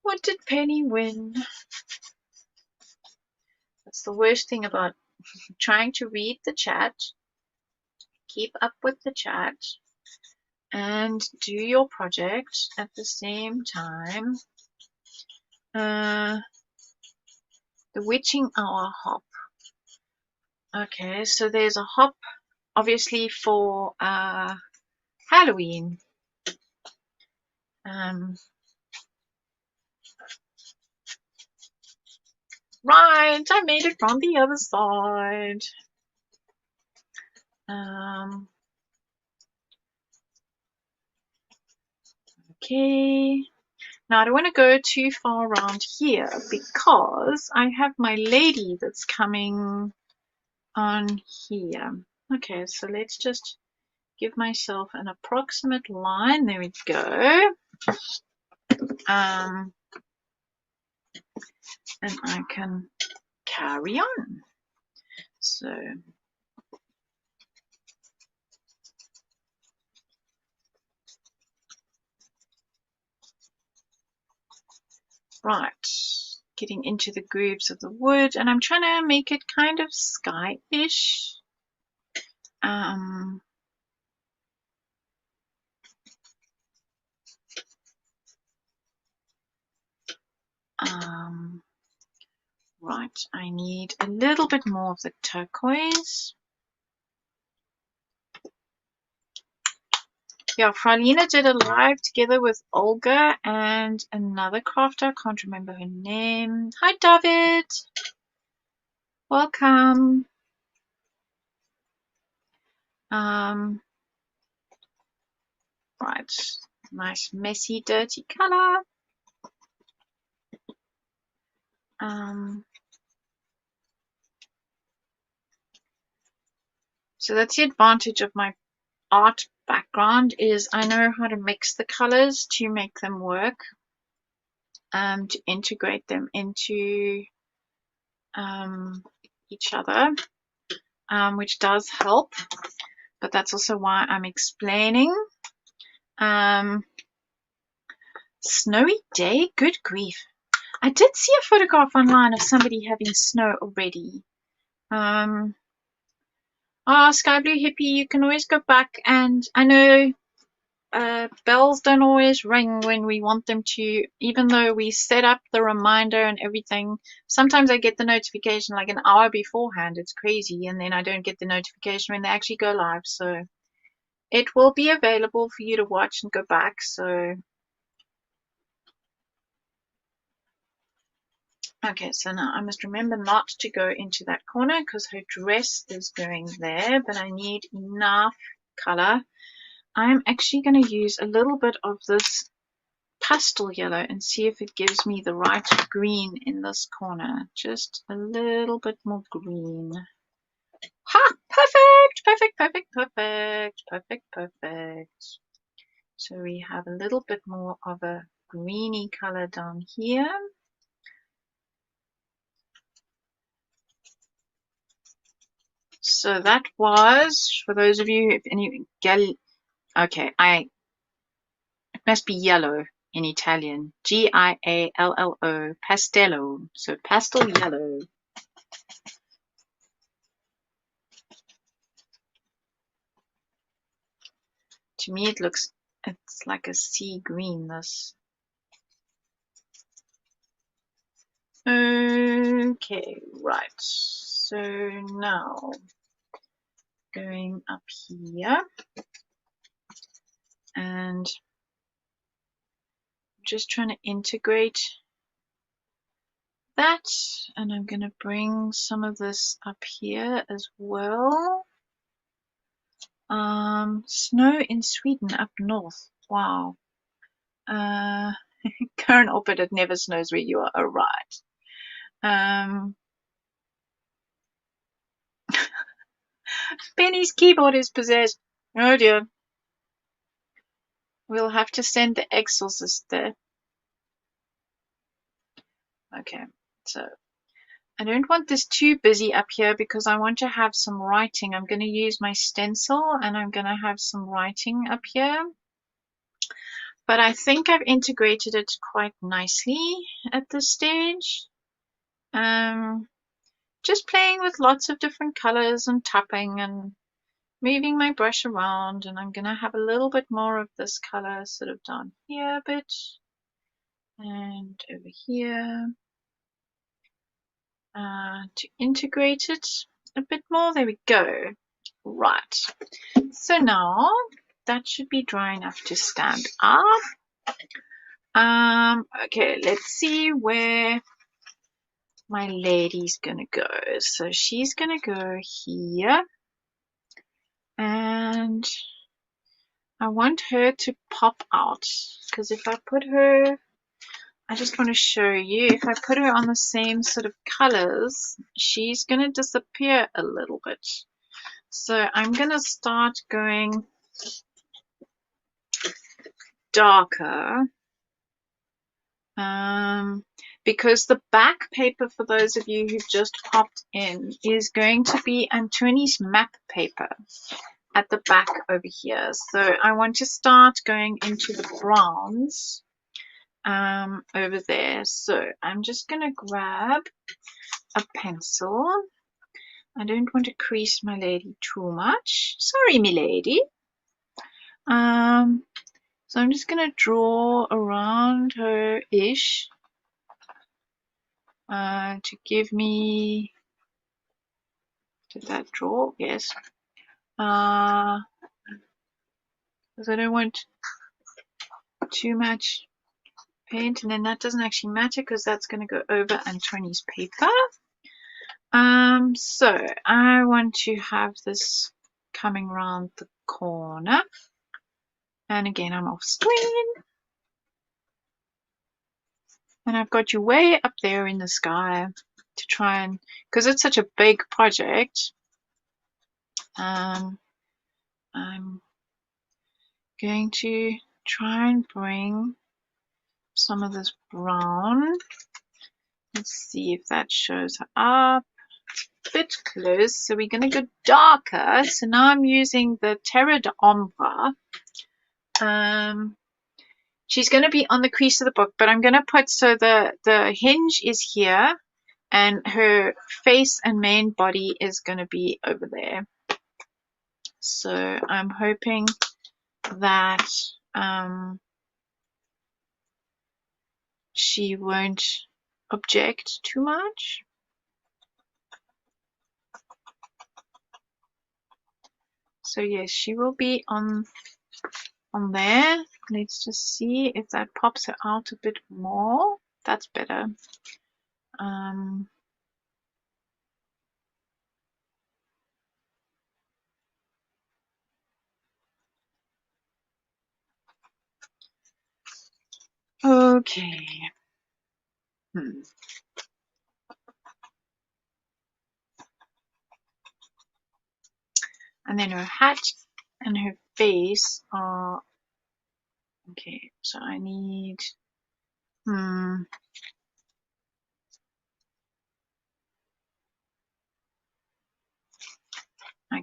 Speaker 1: What did Penny win? That's the worst thing about trying to read the chat, keep up with the chat, and do your project at the same time. The witching hour hop. Okay, so there's a hop obviously for Halloween. Right, I made it from the other side. Okay. Now I don't want to go too far around here because I have my lady that's coming on here. Okay, so let's just give myself an approximate line. There we go. And I can carry on. So right, getting into the grooves of the wood, and I'm trying to make it kind of sky-ish. Right, I need a little bit more of the turquoise. Yeah, Fralina did a live together with Olga and another crafter. I can't remember her name. Hi, David. Welcome. Right, nice messy dirty color. So that's the advantage of my art background, is I know how to mix the colors to make them work, to integrate them into each other, which does help, but that's also why I'm explaining. Snowy day, good grief. I did see a photograph online of somebody having snow already. Sky Blue Hippie, you can always go back, and I know bells don't always ring when we want them to, even though we set up the reminder and everything. Sometimes I get the notification like an hour beforehand. It's crazy, and then I don't get the notification when they actually go live. So it will be available for you to watch and go back. So okay, so now I must remember not to go into that corner because her dress is going there, but I need enough color. I'm actually going to use a little bit of this pastel yellow and see if it gives me the right green in this corner. Just a little bit more green. Ha! Perfect! Perfect, perfect, perfect, perfect, perfect. So we have a little bit more of a greeny color down here. So that was, for those of you, if any, okay, it must be yellow in Italian. Giallo, pastello. So pastel yellow. To me, it's like a sea green, this. Okay, right. So now going up here and just trying to integrate that, and I'm going to bring some of this up here as well. Snow in Sweden up north. Wow. Karen Oppert, it never snows where you are. Oh, right. Benny's keyboard is possessed. Oh dear. We'll have to send the exorcist there. Okay, so I don't want this too busy up here because I want to have some writing. I'm going to use my stencil and I'm going to have some writing up here. But I think I've integrated it quite nicely at this stage. Just playing with lots of different colors and tapping and moving my brush around, and I'm going to have a little bit more of this color sort of down here a bit and over here to integrate it a bit more. There we go. Right, so now that should be dry enough to stand up. Okay, let's see where my lady's gonna go. So she's gonna go here, and I want her to pop out, because if I put her, I just want to show you, if I put her on the same sort of colors, she's gonna disappear a little bit. So I'm gonna start going darker, because the back paper, for those of you who've just popped in, is going to be Antoni's map paper at the back over here. So I want to start going into the browns over there. So I'm just going to grab a pencil. I don't want to crease my lady too much. Sorry, me lady. So I'm just going to draw around her-ish to give me, did that draw? Yes. Because I don't want too much paint, and then that doesn't actually matter because that's going to go over Antoni's paper. So I want to have this coming around the corner, and again I'm off screen, and I've got you way up there in the sky to try and, because it's such a big project, I'm going to try and bring some of this brown. Let's see if that shows up. It's a bit close, so we're going to go darker. So now I'm using the Terra d'Ombre. She's going to be on the crease of the book, but I'm going to put, so the hinge is here, and her face and main body is going to be over there. So I'm hoping that she won't object too much. So yes, she will be on there. Let's just see if that pops her out a bit more. That's better. Okay. And then her hat and her face are, okay, so I need, I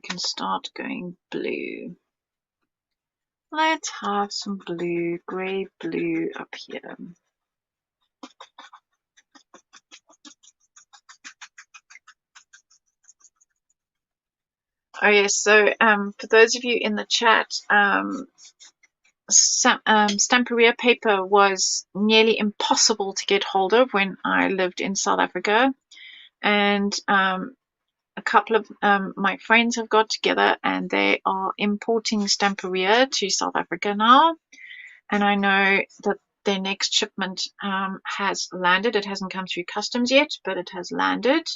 Speaker 1: can start going blue. Let's have some blue, grey blue up here. Oh yes, so for those of you in the chat, Stamperia paper was nearly impossible to get hold of when I lived in South Africa, and a couple of my friends have got together and they are importing Stamperia to South Africa now, and I know that their next shipment has landed. It hasn't come through customs yet, but it has landed.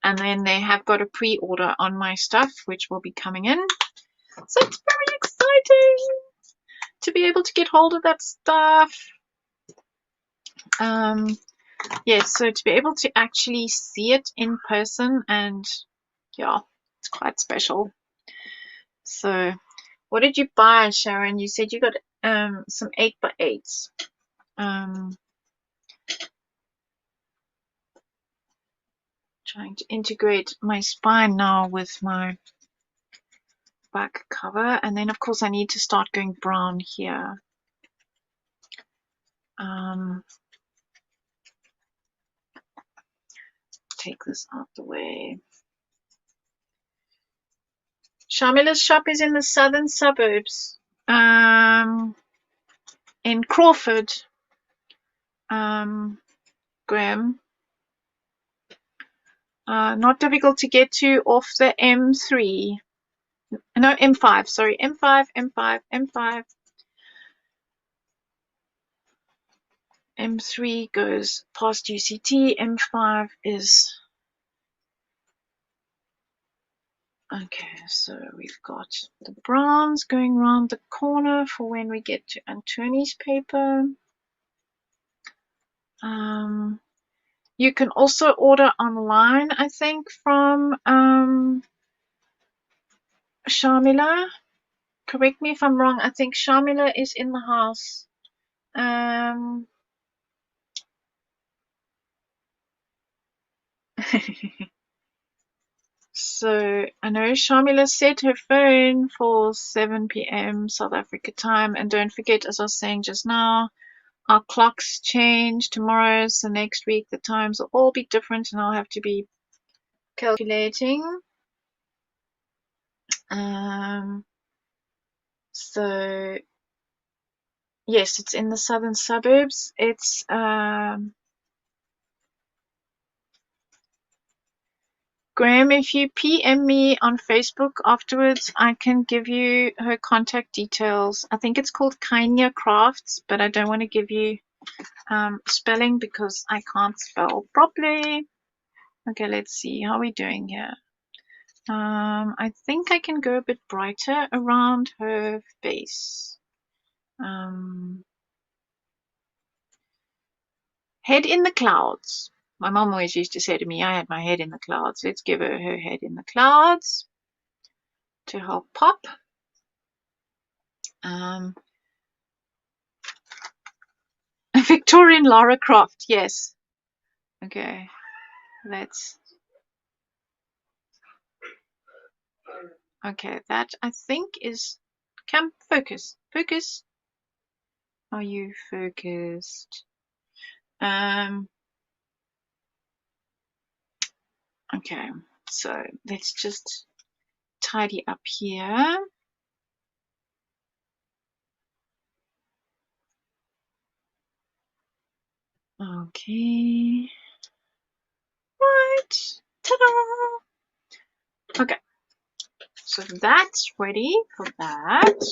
Speaker 1: And then they have got a pre-order on my stuff, which will be coming in. So it's very exciting to be able to get hold of that stuff. Yes, so to be able to actually see it in person, and yeah, it's quite special. So what did you buy, Sharon? You said you got some 8x8s. Trying to integrate my spine now with my back cover, and then of course I need to start going brown here. Take this out the way. Shamila's shop is in the southern suburbs, in Crawford, Graham. Not difficult to get to off the M3. No, M5, sorry, M5. M3 goes past UCT. M5 is... Okay, so we've got the browns going around the corner for when we get to Antoni's paper. You can also order online, I think, from Sharmila. Correct me if I'm wrong. I think Sharmila is in the house. So I know Sharmila set her phone for 7 p.m. South Africa time. And don't forget, as I was saying just now, our clocks change tomorrow. So next week the times will all be different and I'll have to be calculating. So yes, it's in the southern suburbs. It's Graham, if you PM me on Facebook afterwards, I can give you her contact details. I think it's called Kanya Crafts, but I don't want to give you spelling because I can't spell properly. Okay, let's see. How are we doing here? I think I can go a bit brighter around her face. Head in the clouds. My mom always used to say to me, I had my head in the clouds. Let's give her her head in the clouds to help pop. Victorian Lara Croft, yes. Okay, let's... Okay, that I think is... Come, focus. Focus. Are you focused? Okay, so let's just tidy up here. Okay. Right. Ta-da! Okay. So that's ready for that.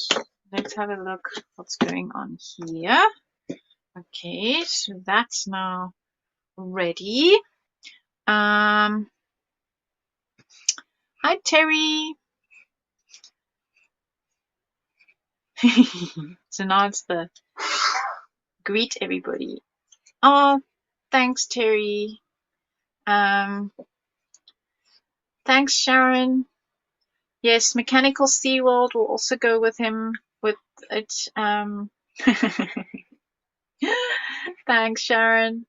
Speaker 1: Let's have a look what's going on here. Okay, so that's now ready. Hi Terry. So now it's the greet everybody. Oh, thanks Terry. Thanks Sharon. Yes, Mechanical SeaWorld will also go with him with it. Thanks Sharon.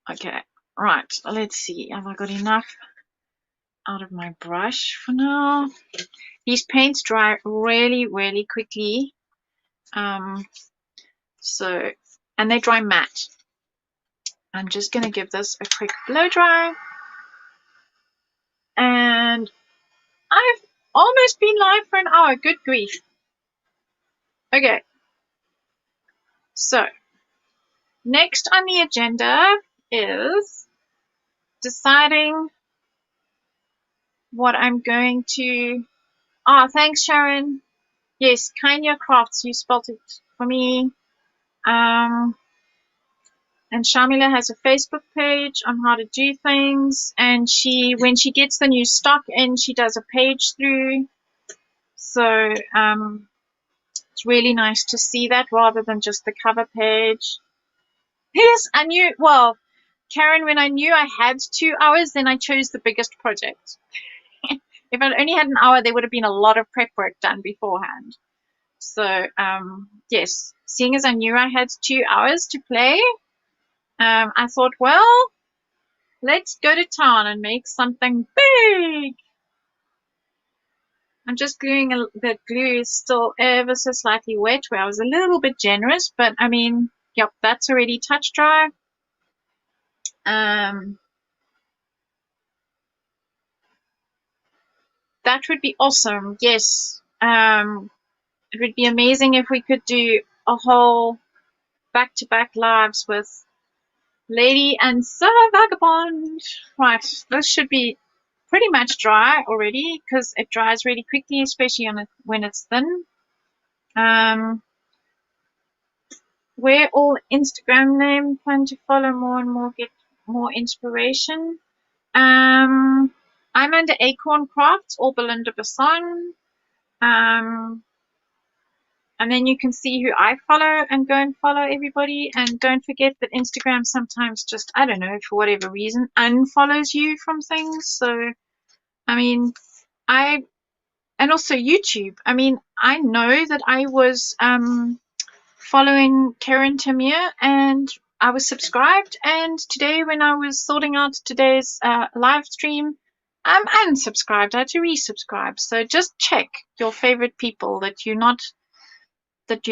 Speaker 1: Okay, right, let's see. Have I got enough out of my brush for now? These paints dry really, really quickly. So, and they dry matte. I'm just going to give this a quick blow dry. And I've almost been live for an hour. Good grief. Okay. So, next on the agenda is deciding what I'm going to... Ah, thanks, Sharon. Yes, Kanya Crafts. You spelled it for me. And Sharmila has a Facebook page on how to do things. And when she gets the new stock in, she does a page through. So it's really nice to see that rather than just the cover page. Yes, I knew. Well, Karen, when I knew I had 2 hours, then I chose the biggest project. If I only had an hour, there would have been a lot of prep work done beforehand. So yes, seeing as I knew I had 2 hours to play, I thought, well, let's go to town and make something big. I'm just gluing the glue is still ever so slightly wet, where I was a little bit generous, but I mean, yep, that's already touch dry. That would be awesome. Yes. It would be amazing if we could do a whole back-to-back lives with Lady and Vagabond. Right, this should be pretty much dry already because it dries really quickly, especially on it when it's thin. We're all Instagram name. Plan to follow more and more, get more inspiration. I'm under Acorn Crafts or Belinda Basson. And then you can see who I follow and go and follow everybody. And don't forget that Instagram sometimes just, I don't know, for whatever reason, unfollows you from things. So, I mean, and also YouTube. I mean, I know that I was following Karen Tamir and I was subscribed. And today, when I was sorting out today's live stream, I'm unsubscribed. I had to resubscribe. So just check your favorite people that you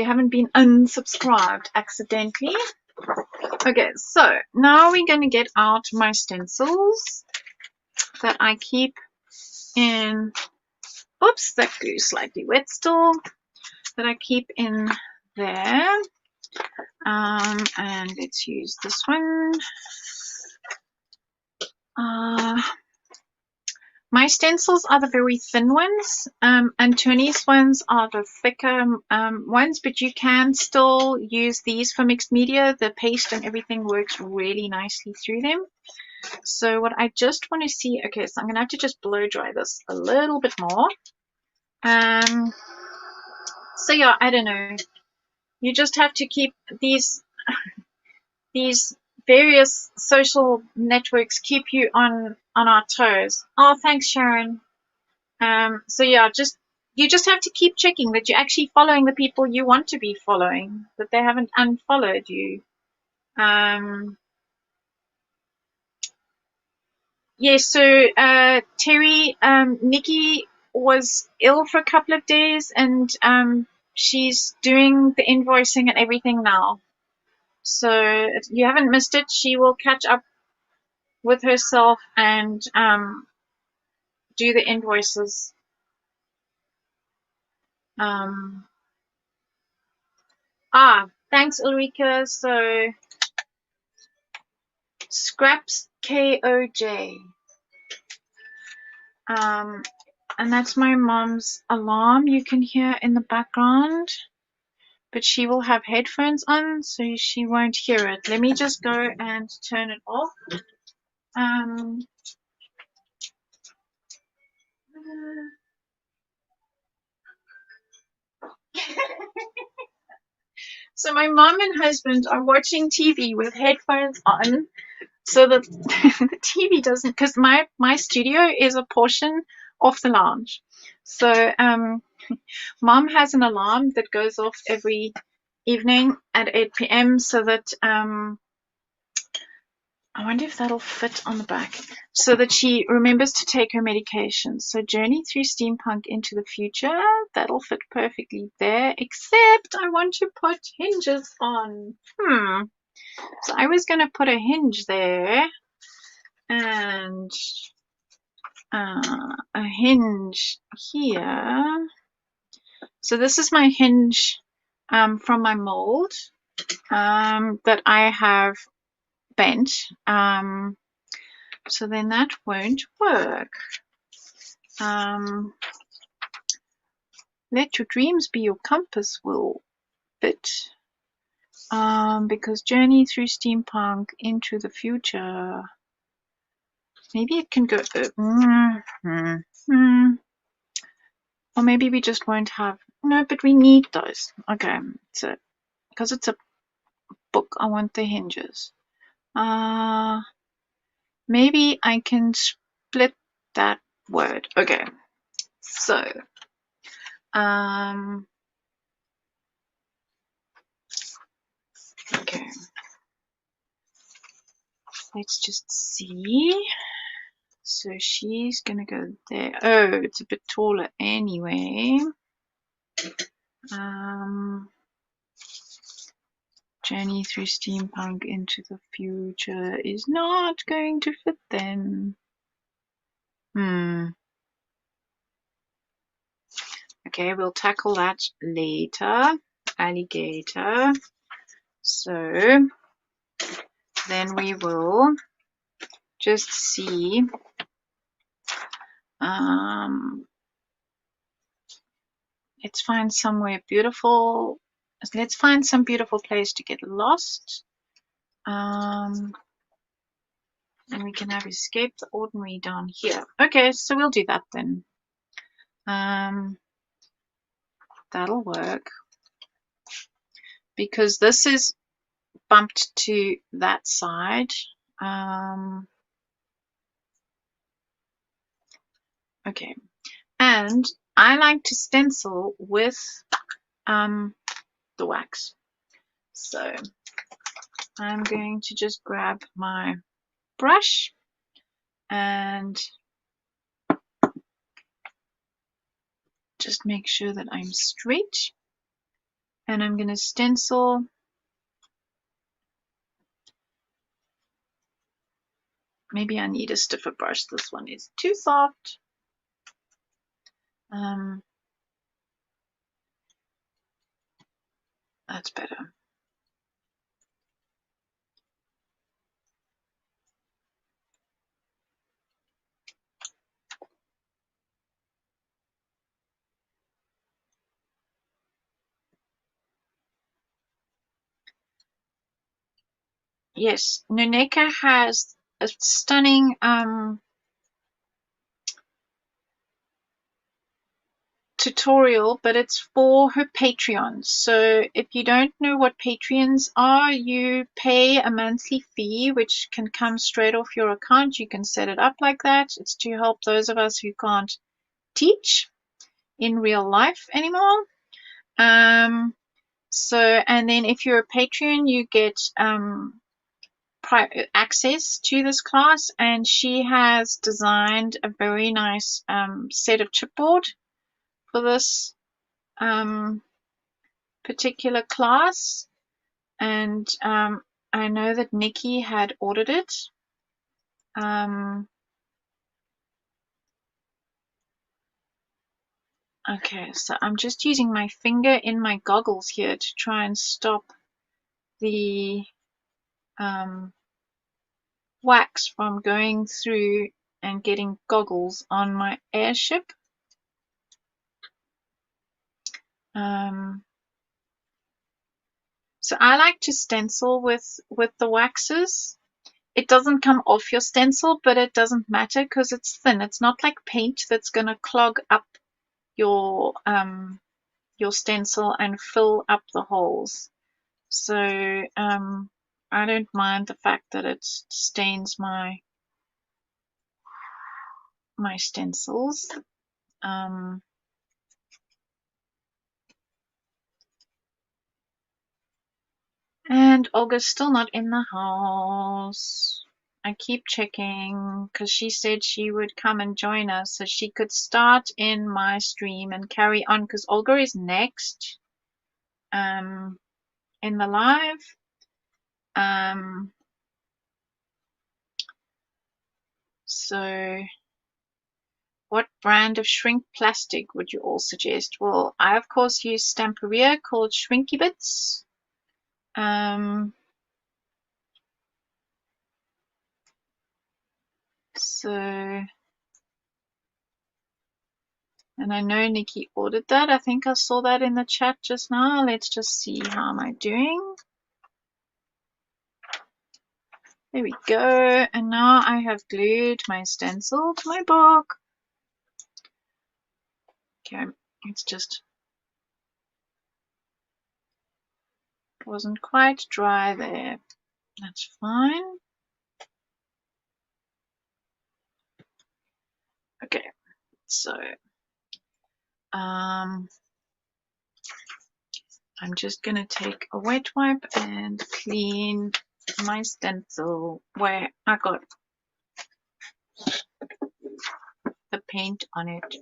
Speaker 1: haven't been unsubscribed accidentally. Okay, so now we're going to get out my stencils that I keep in. Oops, that glue slightly wet still. That I keep in there. And let's use this one. My stencils are the very thin ones, and Tony's ones are the thicker ones, but you can still use these for mixed media. The paste and everything works really nicely through them. So what I just want to see, okay, so I'm going to have to just blow dry this a little bit more. So yeah, I don't know. You just have to keep these various social networks keep you on our toes. Oh, thanks, Sharon. So yeah, you just have to keep checking that you're actually following the people you want to be following, that they haven't unfollowed you. Yes, so Terry, Nikki was ill for a couple of days, and she's doing the invoicing and everything now. So you haven't missed it. She will catch up with herself and do the invoices. Thanks, Ulrika. So Scraps KOJ. And that's my mom's alarm you can hear in the background. But she will have headphones on, so she won't hear it. Let me just go and turn it off. So my mom and husband are watching TV with headphones on, so that the TV doesn't, because my studio is a portion of the lounge. So mom has an alarm that goes off every evening at 8 p.m. so that I wonder if that'll fit on the back, so that she remembers to take her medication. So Journey Through Steampunk into the Future, that'll fit perfectly there, except I want to put hinges on. So I was going to put a hinge there and a hinge here. So this is my hinge from my mold that I have bent. So then that won't work. Let your dreams be your compass will fit. Because Journey Through Steampunk into the Future. Maybe it can go. Or maybe we just won't have. No, but we need those. Okay, so because it's a book, I want the hinges. Maybe I can split that word. Okay, so okay, let's just see. So she's gonna go there. Oh, it's a bit taller anyway. Journey Through Steampunk into the Future is not going to fit then. Okay, we'll tackle that later. Alligator. So then we will just see. Let's find somewhere beautiful let's find some beautiful place to get lost. And we can have escape the ordinary down here. Okay, so we'll do that then. That'll work. Because this is bumped to that side. Okay. And I like to stencil with the wax. So I'm going to just grab my brush and just make sure that I'm straight. And I'm going to stencil maybe I need a stiffer brush. This one is too soft. That's better. Yes, Nuneka has a stunning tutorial, but it's for her Patreons. So if you don't know what Patreons are, you pay a monthly fee, which can come straight off your account. You can set it up like that. It's to help those of us who can't teach in real life anymore. And then if you're a Patreon, you get access to this class, and she has designed a very nice set of chipboard for this particular class, and I know that Nikki had ordered it. Okay, so I'm just using my finger in my goggles here to try and stop the wax from going through and getting goggles on my airship. So I like to stencil with the waxes. It doesn't come off your stencil, but it doesn't matter because it's thin. It's not like paint that's going to clog up your stencil and fill up the holes. So I don't mind the fact that it stains my stencils. And Olga's still not in the house. I keep checking because she said she would come and join us so she could start in my stream and carry on because Olga is next in the live. So what brand of shrink plastic would you all suggest? Well, I of course use Stamperia called Shrinky Bits. And I know Nikki ordered that. I think I saw that in the chat just now. Let's just see how am I doing. There we go. And now I have glued my stencil to my book. Okay, it's just wasn't quite dry there. That's fine. Okay, so I'm just gonna take a wet wipe and clean my stencil where I got the paint on it.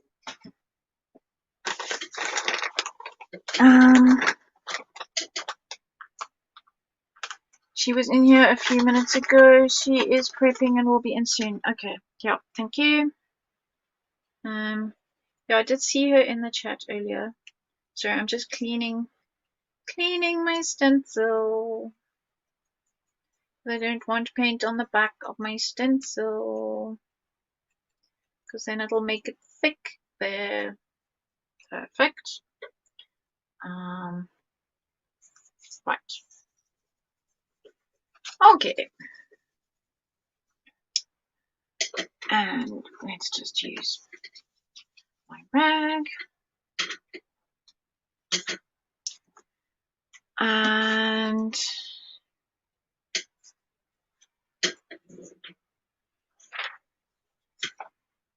Speaker 1: She was in here a few minutes ago. She is prepping and will be in soon. Okay, yeah, thank you. Yeah, I did see her in the chat earlier. Sorry, I'm just cleaning my stencil. I don't want paint on the back of my stencil because then it'll make it thick there. Perfect. Right. Okay. And let's just use my rag. And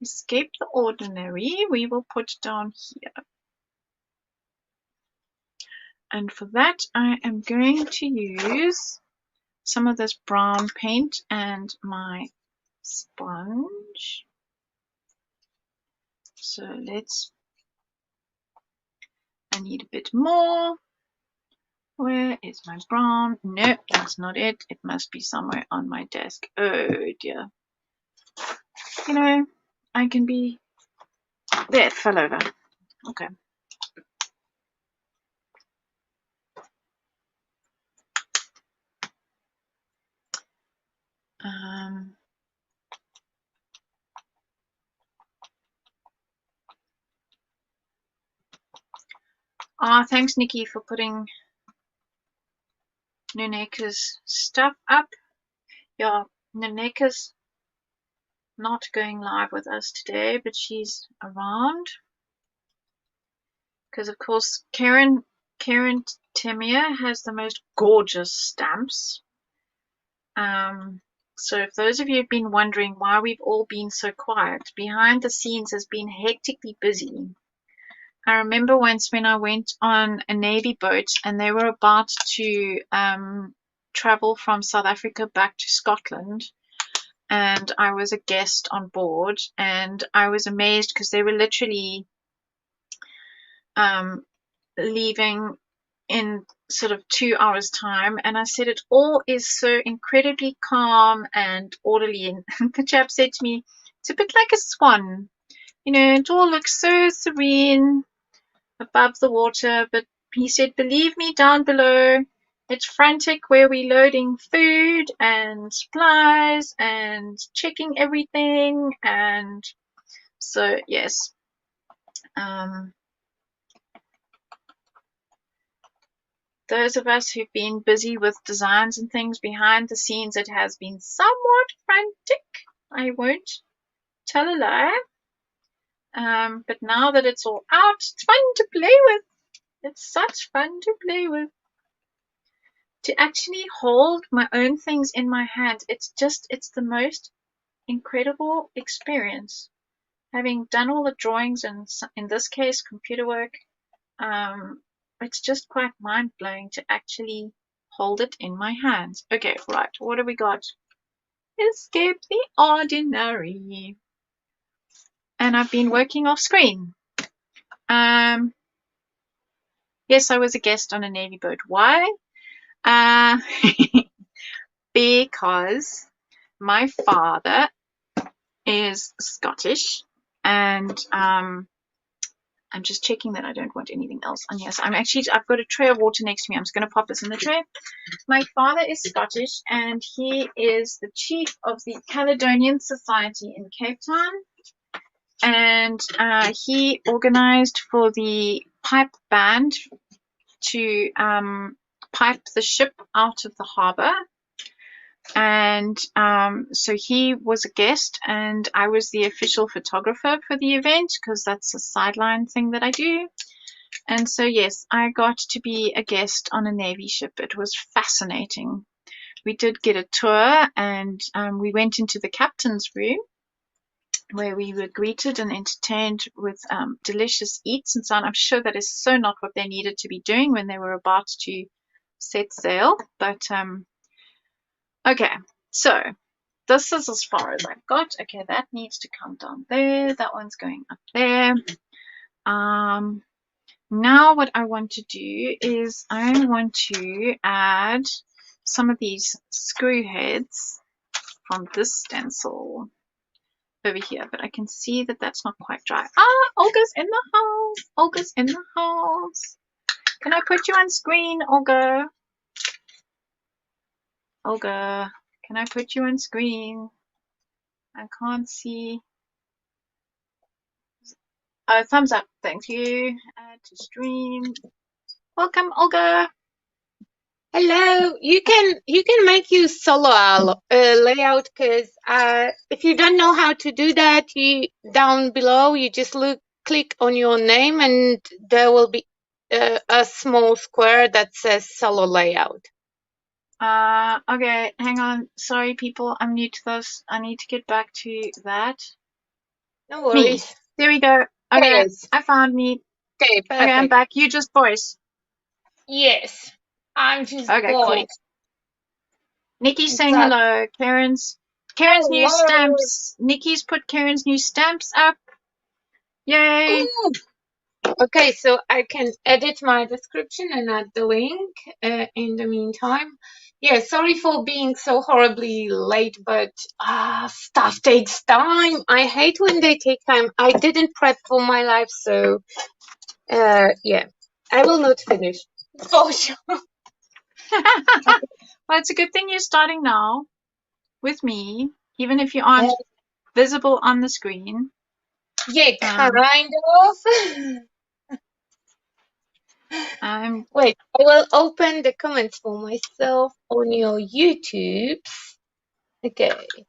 Speaker 1: escape the ordinary, we will put down here. And for that, I am going to use some of this brown paint and my sponge. So I need a bit more. Where is my brown? No, that's not it. It must be somewhere on my desk. Oh dear. You know, I can be... There, it fell over. Okay. Thanks, Nikki, for putting Nuneka's stuff up. Yeah, Nuneka's not going live with us today, but she's around. Because, of course, Karen Temia has the most gorgeous stamps. So if those of you have been wondering why we've all been so quiet, behind the scenes has been hectically busy. I remember once when I went on a Navy boat and they were about to travel from South Africa back to Scotland, and I was a guest on board, and I was amazed because they were literally leaving in sort of 2 hours time, and I said it all is so incredibly calm and orderly, and the chap said to me, it's a bit like a swan, you know, it all looks so serene above the water, but he said, believe me, down below it's frantic where we're loading food and supplies and checking everything. And so yes, those of us who've been busy with designs and things behind the scenes, it has been somewhat frantic. I won't tell a lie. But now that it's all out, it's fun to play with. It's such fun to play with. To actually hold my own things in my hands, it's the most incredible experience. Having done all the drawings and in this case computer work, it's just quite mind-blowing to actually hold it in my hands. Okay, right, what have we got? Escape the ordinary. And I've been working off screen. Yes, I was a guest on a Navy boat. Why? Because my father is Scottish, and I'm just checking that I don't want anything else on here. So I've got a tray of water next to me. I'm just going to pop this in the tray. My father is Scottish, and he is the chief of the Caledonian Society in Cape Town. And he organized for the pipe band to pipe the ship out of the harbor. And so he was a guest, and I was the official photographer for the event because that's a sideline thing that I do. And so yes, I got to be a guest on a Navy ship. It was fascinating. We did get a tour, and we went into the captain's room where we were greeted and entertained with delicious eats and so on. I'm sure that is so not what they needed to be doing when they were about to set sail, but okay, so this is as far as I've got. Okay, that needs to come down there. That one's going up there. Now what I want to do is I want to add some of these screw heads from this stencil over here, but I can see that that's not quite dry. Olga's in the house. Olga's in the house. Can I put you on screen, Olga? Olga, can I put you on screen? I can't see. Thumbs up. Thank you. Add to stream. Welcome, Olga.
Speaker 2: Hello. You can make use solo layout, because if you don't know how to do that, you down below you just click on your name and there will be a small square that says solo layout.
Speaker 1: Okay, hang on. Sorry, people, I'm new to this. I need to get back to that.
Speaker 2: No
Speaker 1: Me.
Speaker 2: worries.
Speaker 1: There we go. Okay,
Speaker 2: Yes.
Speaker 1: I found me.
Speaker 2: Okay,
Speaker 1: Okay, I'm
Speaker 2: perfect.
Speaker 1: back. You just voice.
Speaker 2: Yes. I'm just
Speaker 1: Okay,
Speaker 2: going.
Speaker 1: cool. Nikki's saying
Speaker 2: Exactly.
Speaker 1: hello. Karen's new
Speaker 2: Hello.
Speaker 1: stamps. Nikki's put Karen's new stamps up. Yay!
Speaker 2: Ooh. Okay, so I can edit my description and add the link in the meantime. Yeah, sorry for being so horribly late, but stuff takes time. I hate when they take time. I didn't prep for my life, so yeah, I will not finish. For sure.
Speaker 1: Well, it's a good thing you're starting now with me, even if you aren't visible on the screen.
Speaker 2: Yeah, kind of. Wait, I will open the comments for myself on your YouTube. Okay. Okay,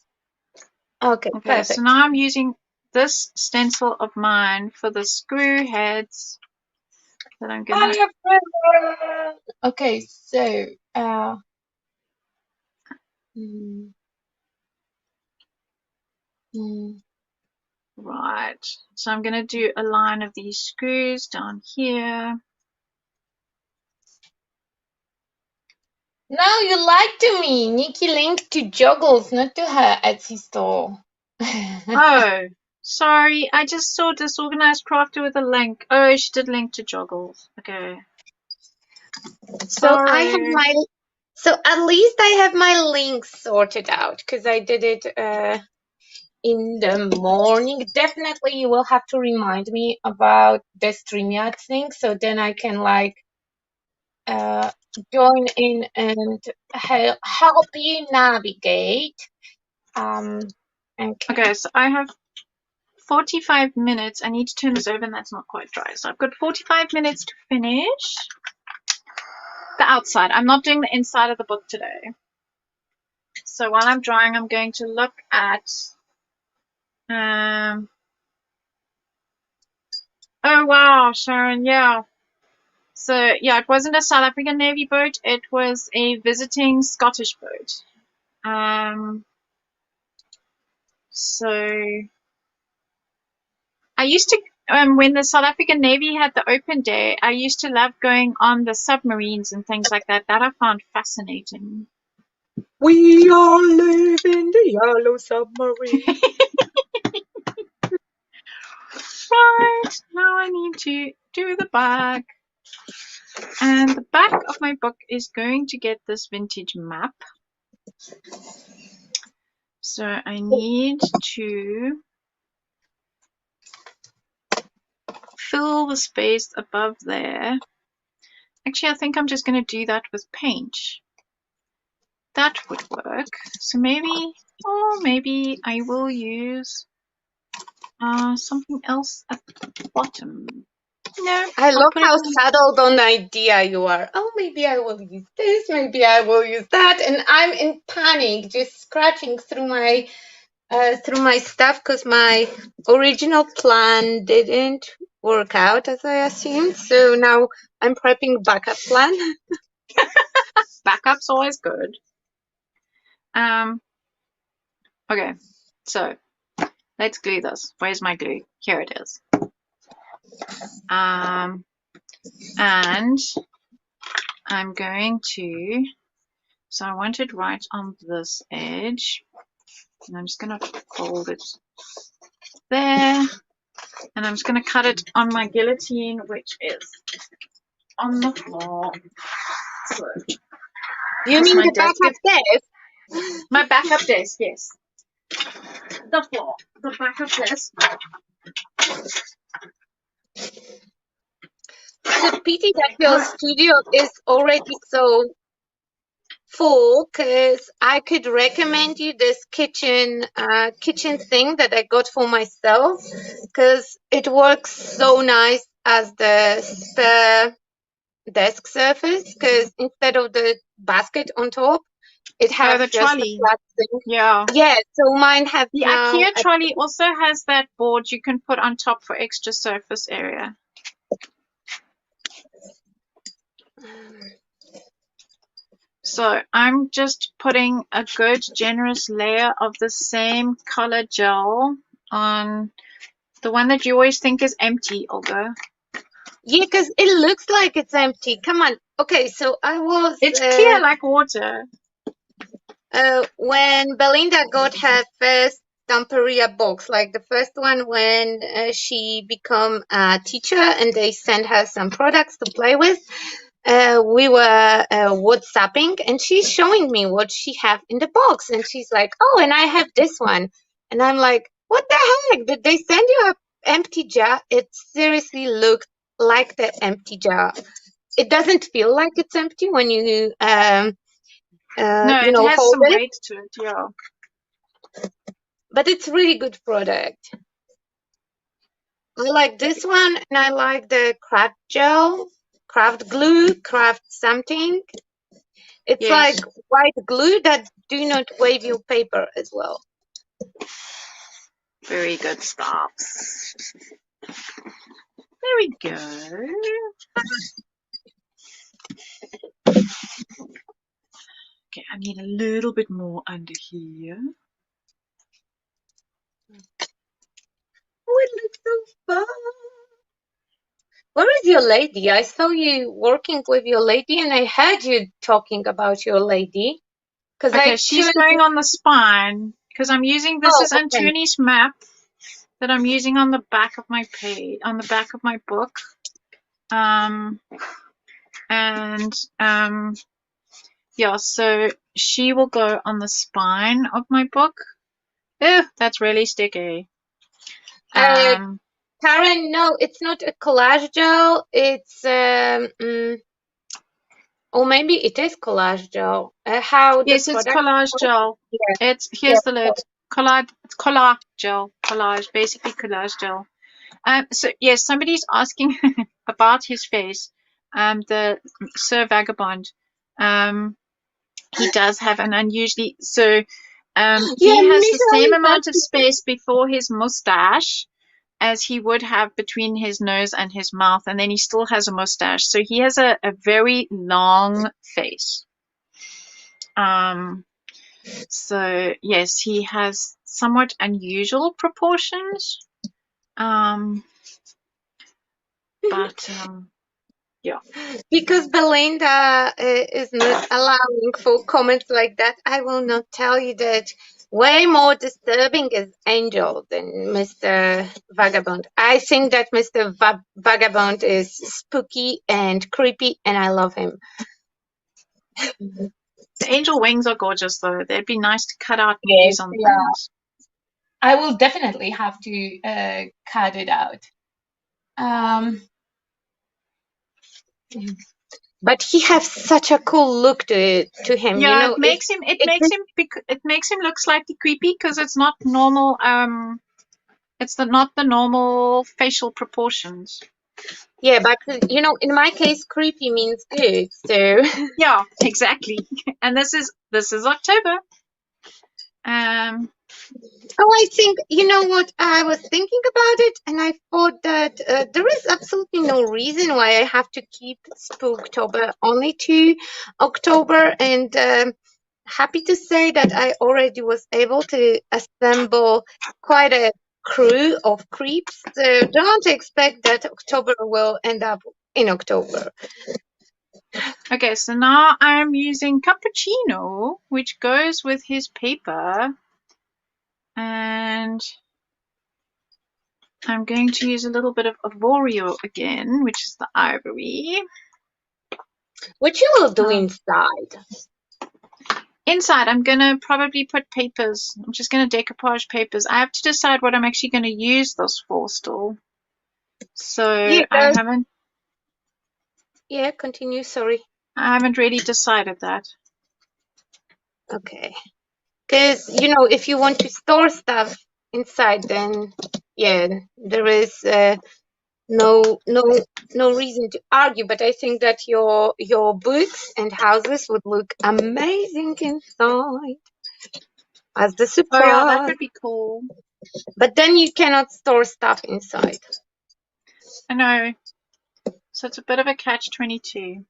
Speaker 1: Okay,
Speaker 2: perfect.
Speaker 1: so now I'm using this stencil of mine for the screw heads that I'm gonna.
Speaker 2: Okay, so mm,
Speaker 1: Right, so I'm gonna do a line of these screws down here.
Speaker 2: now you lied to me. Nikki linked to Joggles, not to her Etsy store.
Speaker 1: Oh, sorry, I just saw Disorganized Crafter with a link. Oh, she did link to Joggles. Okay.
Speaker 2: So I have
Speaker 1: Sorry.
Speaker 2: so at least I have my links sorted out, because I did it in the morning. Definitely you will have to remind me about the StreamYard thing, so then I can like join in and help you navigate.
Speaker 1: Okay, so I have 45 minutes. I need to turn this over and that's not quite dry. So I've got 45 minutes to finish the outside. I'm not doing the inside of the book today. So while I'm drawing, I'm going to look at oh wow, Sharon, yeah. So yeah, it wasn't a South African Navy boat, it was a visiting Scottish boat. So I used to when the South African Navy had the open day, I used to love going on the submarines and things like that. That I found fascinating.
Speaker 2: We all live in the yellow submarine.
Speaker 1: Right, now I need to do the back. And the back of my book is going to get this vintage map. So I need to fill the space above there. Actually, I think I'm just going to do that with paint. That would work. So maybe, maybe I will use something else at the bottom. No,
Speaker 2: I
Speaker 1: I'll
Speaker 2: love
Speaker 1: put
Speaker 2: how
Speaker 1: it in.
Speaker 2: settled on the idea you are. Oh, maybe I will use this, maybe I will use that, and I'm in panic, just scratching through my stuff, because my original plan didn't work out as I assumed. So now I'm prepping backup plan.
Speaker 1: Backup's always good. Okay, so let's glue this. Where's my glue? Here it is. And I'm going to, so I want it right on this edge, and I'm just going to fold it there, and I'm just going to cut it on my guillotine, which is on the floor. So,
Speaker 2: You mean the backup desk?
Speaker 1: My backup desk, yes. The floor, the backup desk.
Speaker 2: It's a pity that your studio is already so full, because I could recommend you this kitchen thing that I got for myself, because it works so nice as the spare desk surface, because instead of the basket on top. It
Speaker 1: Oh,
Speaker 2: have
Speaker 1: the
Speaker 2: just a
Speaker 1: trolley.
Speaker 2: flat thing.
Speaker 1: Yeah.
Speaker 2: Yeah, so mine have
Speaker 1: The
Speaker 2: now
Speaker 1: IKEA trolley also has that board you can put on top for extra surface area. So I'm just putting a good generous layer of the same color gel on the one that you always think is empty, Olga.
Speaker 2: yeah, because it looks like it's empty. Come on. Okay, so I was
Speaker 1: It's clear like water.
Speaker 2: when Belinda got her first Stamperia box, like the first one when she become a teacher and they sent her some products to play with. We were WhatsApping and she's showing me what she have in the box and she's like, oh, and I have this one. And I'm like, what the heck? Did they send you an empty jar? It seriously looked like the empty jar. It doesn't feel like it's empty when you
Speaker 1: No, it has
Speaker 2: hold
Speaker 1: some
Speaker 2: it,
Speaker 1: weight to it, yeah.
Speaker 2: but it's really good product. I like this one and I like the craft gel, craft glue, craft something. It's
Speaker 1: Yes.
Speaker 2: like white glue that do not wave your paper as well.
Speaker 1: Very good stuff. There we go. Okay, I need a little bit more under here.
Speaker 2: Oh, it looks so fun. Where is your lady? I saw you working with your lady and I heard you talking about your lady. Because
Speaker 1: Okay,
Speaker 2: I
Speaker 1: she's
Speaker 2: tuned
Speaker 1: going on the spine because I'm using this
Speaker 2: Oh,
Speaker 1: is
Speaker 2: okay.
Speaker 1: Antoni's map that I'm using on the back of my page, on the back of my book. Yeah, so she will go on the spine of my book. Ew, that's really sticky.
Speaker 2: Karen, no, it's not a collage gel. It's or maybe it is collage gel. How the
Speaker 1: Yes, it's
Speaker 2: product?
Speaker 1: collage gel.
Speaker 2: Yeah,
Speaker 1: It's
Speaker 2: yeah.
Speaker 1: here's the lid. It's collage gel. Collage, basically collage gel. So yes, somebody's asking about his face. The Sir Vagabond. He does have an unusually so.
Speaker 2: Yeah,
Speaker 1: He has the same
Speaker 2: usually
Speaker 1: amount of space before his mustache as he would have between his nose and his mouth, and then he still has a mustache. So he has a very long face. So yes, he has somewhat unusual proportions. But yeah.
Speaker 2: Because Belinda is not allowing for comments like that, I will not tell you that way more disturbing is Angel than Mr. Vagabond. I think that Mr. Vagabond is spooky and creepy, and I love him.
Speaker 1: The angel wings are gorgeous, though. They'd be nice to cut out and use on things.
Speaker 2: I will definitely have to cut it out. But he has such a cool look to him.
Speaker 1: Yeah,
Speaker 2: You know,
Speaker 1: it makes him look slightly creepy because it's not normal. It's not the normal facial proportions.
Speaker 2: Yeah, but in my case, creepy means good. So
Speaker 1: yeah, exactly. And this is October.
Speaker 2: Oh, I think, you know what, I was thinking about it and I thought that there is absolutely no reason why I have to keep Spooktober only to October. And happy to say that I already was able to assemble quite a crew of creeps. So don't expect that October will end up in October.
Speaker 1: Okay, so now I'm using cappuccino, which goes with his paper. And I'm going to use a little bit of Avorio again, which is the ivory.
Speaker 2: What you will do inside?
Speaker 1: Inside, I'm going to probably put papers. I'm just going to decoupage papers. I have to decide what I'm actually going to use this for still. So
Speaker 2: Yeah,
Speaker 1: I haven't...
Speaker 2: Yeah, continue, sorry.
Speaker 1: I haven't really decided that.
Speaker 2: Okay. Because, if you want to store stuff inside, then, yeah, there is no reason to argue, but I think that your books and houses would look amazing inside as the
Speaker 1: Oh yeah, that
Speaker 2: surprise.
Speaker 1: would be cool.
Speaker 2: But then you cannot store stuff inside.
Speaker 1: I know. So it's a bit of a catch-22.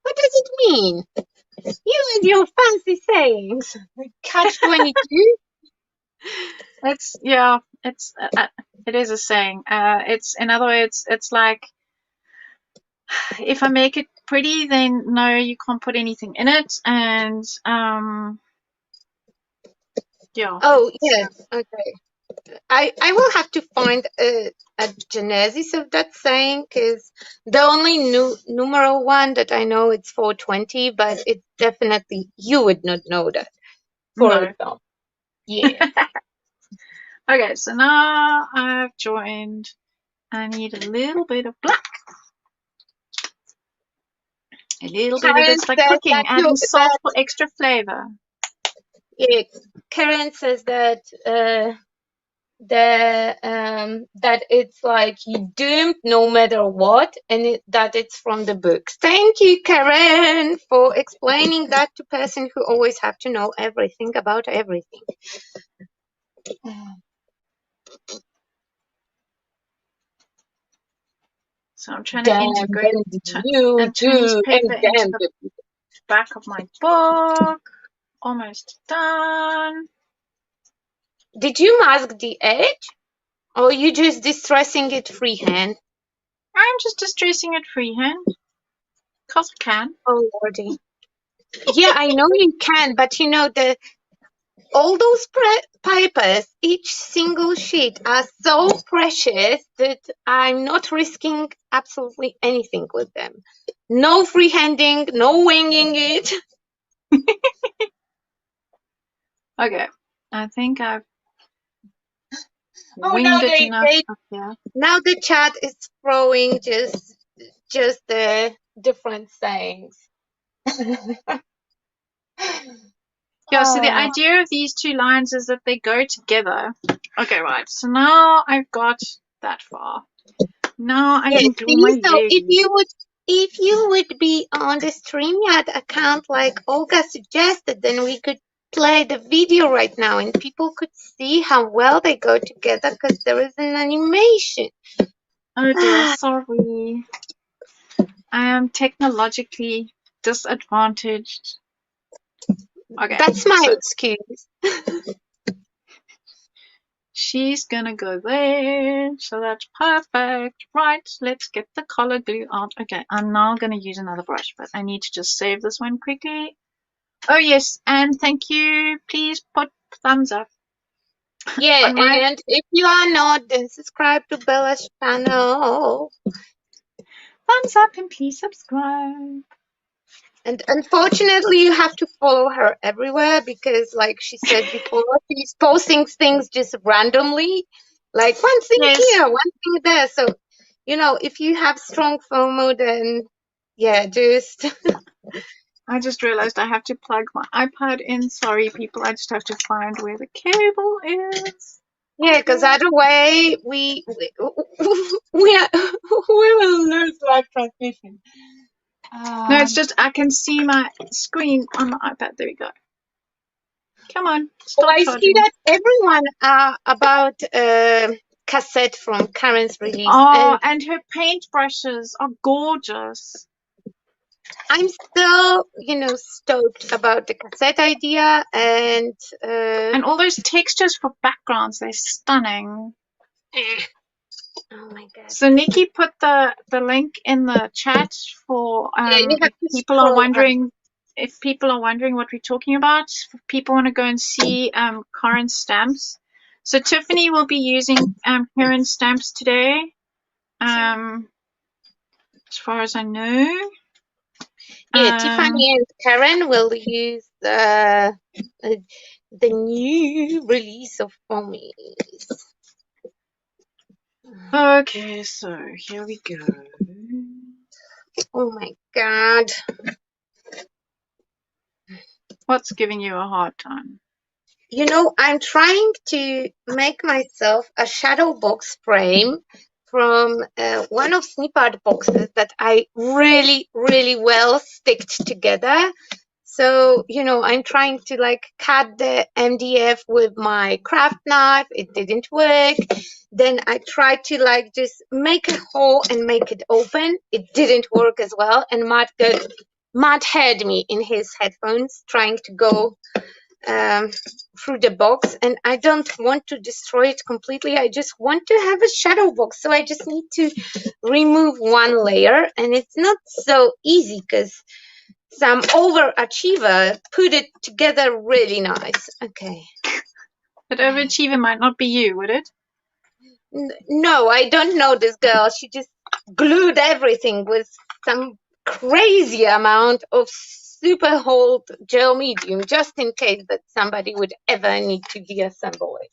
Speaker 2: What does it mean? You and your fancy sayings. Catch-22?
Speaker 1: It's it is a saying. It's, in other words, it's like, if I make it pretty, then no, you can't put anything in it, and yeah.
Speaker 2: Oh, yes. Okay. I will have to find a genesis of that saying, because the only numeral one that I know it's 420, but it's definitely, you would not know that, for
Speaker 1: No.
Speaker 2: example. Yeah.
Speaker 1: Okay, so now I've joined. I need a little bit of black. A little bit of,
Speaker 2: Karen
Speaker 1: it's like
Speaker 2: says
Speaker 1: cooking,
Speaker 2: that
Speaker 1: adding salt for extra flavor.
Speaker 2: yeah, Karen says that that it's like you doomed no matter what, and that it's from the books. Thank you, Karen, for explaining that to person who always have to know everything about everything.
Speaker 1: So I'm trying to
Speaker 2: Damn
Speaker 1: integrate
Speaker 2: them, you
Speaker 1: Anthony's
Speaker 2: too, and
Speaker 1: paper into
Speaker 2: damn
Speaker 1: the
Speaker 2: them.
Speaker 1: back of my book. Almost done.
Speaker 2: Did you mask the edge, or you just distressing it freehand?
Speaker 1: I'm just distressing it freehand, cause I can.
Speaker 2: Oh lordy. Yeah, I know you can, but you know all those papers, each single sheet, are so precious that I'm not risking absolutely anything with them. No freehanding, no winging it.
Speaker 1: Okay, I think I've
Speaker 2: Oh,
Speaker 1: winged it enough up here.
Speaker 2: now the chat is throwing just the different sayings.
Speaker 1: Yeah, so the idea of these two lines is that they go together. Okay, right. So now I've got that far. Now I can draw my
Speaker 2: So
Speaker 1: lady.
Speaker 2: if you would be on the StreamYard account like Olga suggested, then we could play the video right now and people could see how well they go together because there is an animation.
Speaker 1: Oh dear, sorry. I am technologically disadvantaged. Okay.
Speaker 2: That's my excuse.
Speaker 1: She's gonna go there, so that's perfect. Right, let's get the color glue out. Okay, I'm now gonna use another brush, but I need to just save this one quickly. Oh yes, and thank you. Please put thumbs up.
Speaker 2: Yeah,
Speaker 1: On my
Speaker 2: and if you are not, then subscribe to Bella's channel.
Speaker 1: thumbs up and please subscribe.
Speaker 2: And unfortunately, you have to follow her everywhere because, like she said before, she's posting things just randomly, like one thing here, one thing there. So, you know, if you have strong FOMO, then yeah, just.
Speaker 1: I just realized I have to plug my iPad in. Sorry, people. I just have to find where the cable is.
Speaker 2: Yeah, because other way we will lose live transmission.
Speaker 1: No, it's just I can see my screen on the iPad. There we go. Come on, stop
Speaker 2: I
Speaker 1: charging.
Speaker 2: see that everyone about cassette from Karen's release.
Speaker 1: Oh, and her paintbrushes are gorgeous.
Speaker 2: I'm still, stoked about the cassette idea and
Speaker 1: all those textures for backgrounds, they're stunning.
Speaker 2: Oh my god.
Speaker 1: So Nikki put the link in the chat for if people are wondering what we're talking about. If people want to go and see Karen's stamps. So Tiffany will be using Karen's stamps today. As far as I know.
Speaker 2: Tiffany and Karen will use the new release of Pommies.
Speaker 1: Okay, so here we go.
Speaker 2: Oh my god.
Speaker 1: What's giving you a hard time?
Speaker 2: you know, I'm trying to make myself a shadow box frame from one of snip art boxes that I really, really well sticked together. So, you know, I'm trying to like cut the MDF with my craft knife. It didn't work. Then I tried to like just make a hole and make it open. It didn't work as well. And Matt heard me in his headphones trying to go um, through the box, and I don't want to destroy it completely. I just want to have a shadow box, so I just need to remove one layer, and it's not so easy because some overachiever put it together really nice. Okay.
Speaker 1: But overachiever might not be you, would it?
Speaker 2: No, I don't know this girl. She just glued everything with some crazy amount of super hold gel medium just in case that somebody would ever need to deassemble it.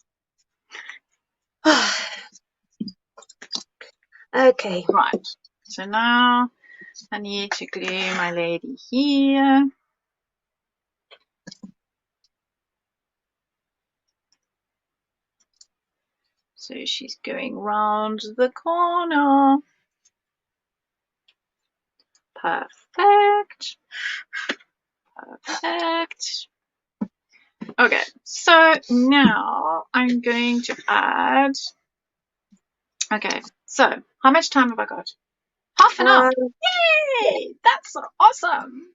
Speaker 2: Okay.
Speaker 1: Right. So now I need to glue my lady here. So she's going round the corner. Perfect. Perfect. Okay, so now I'm going to add. Okay, so how much time have I got? Half an hour. Yay! That's so awesome.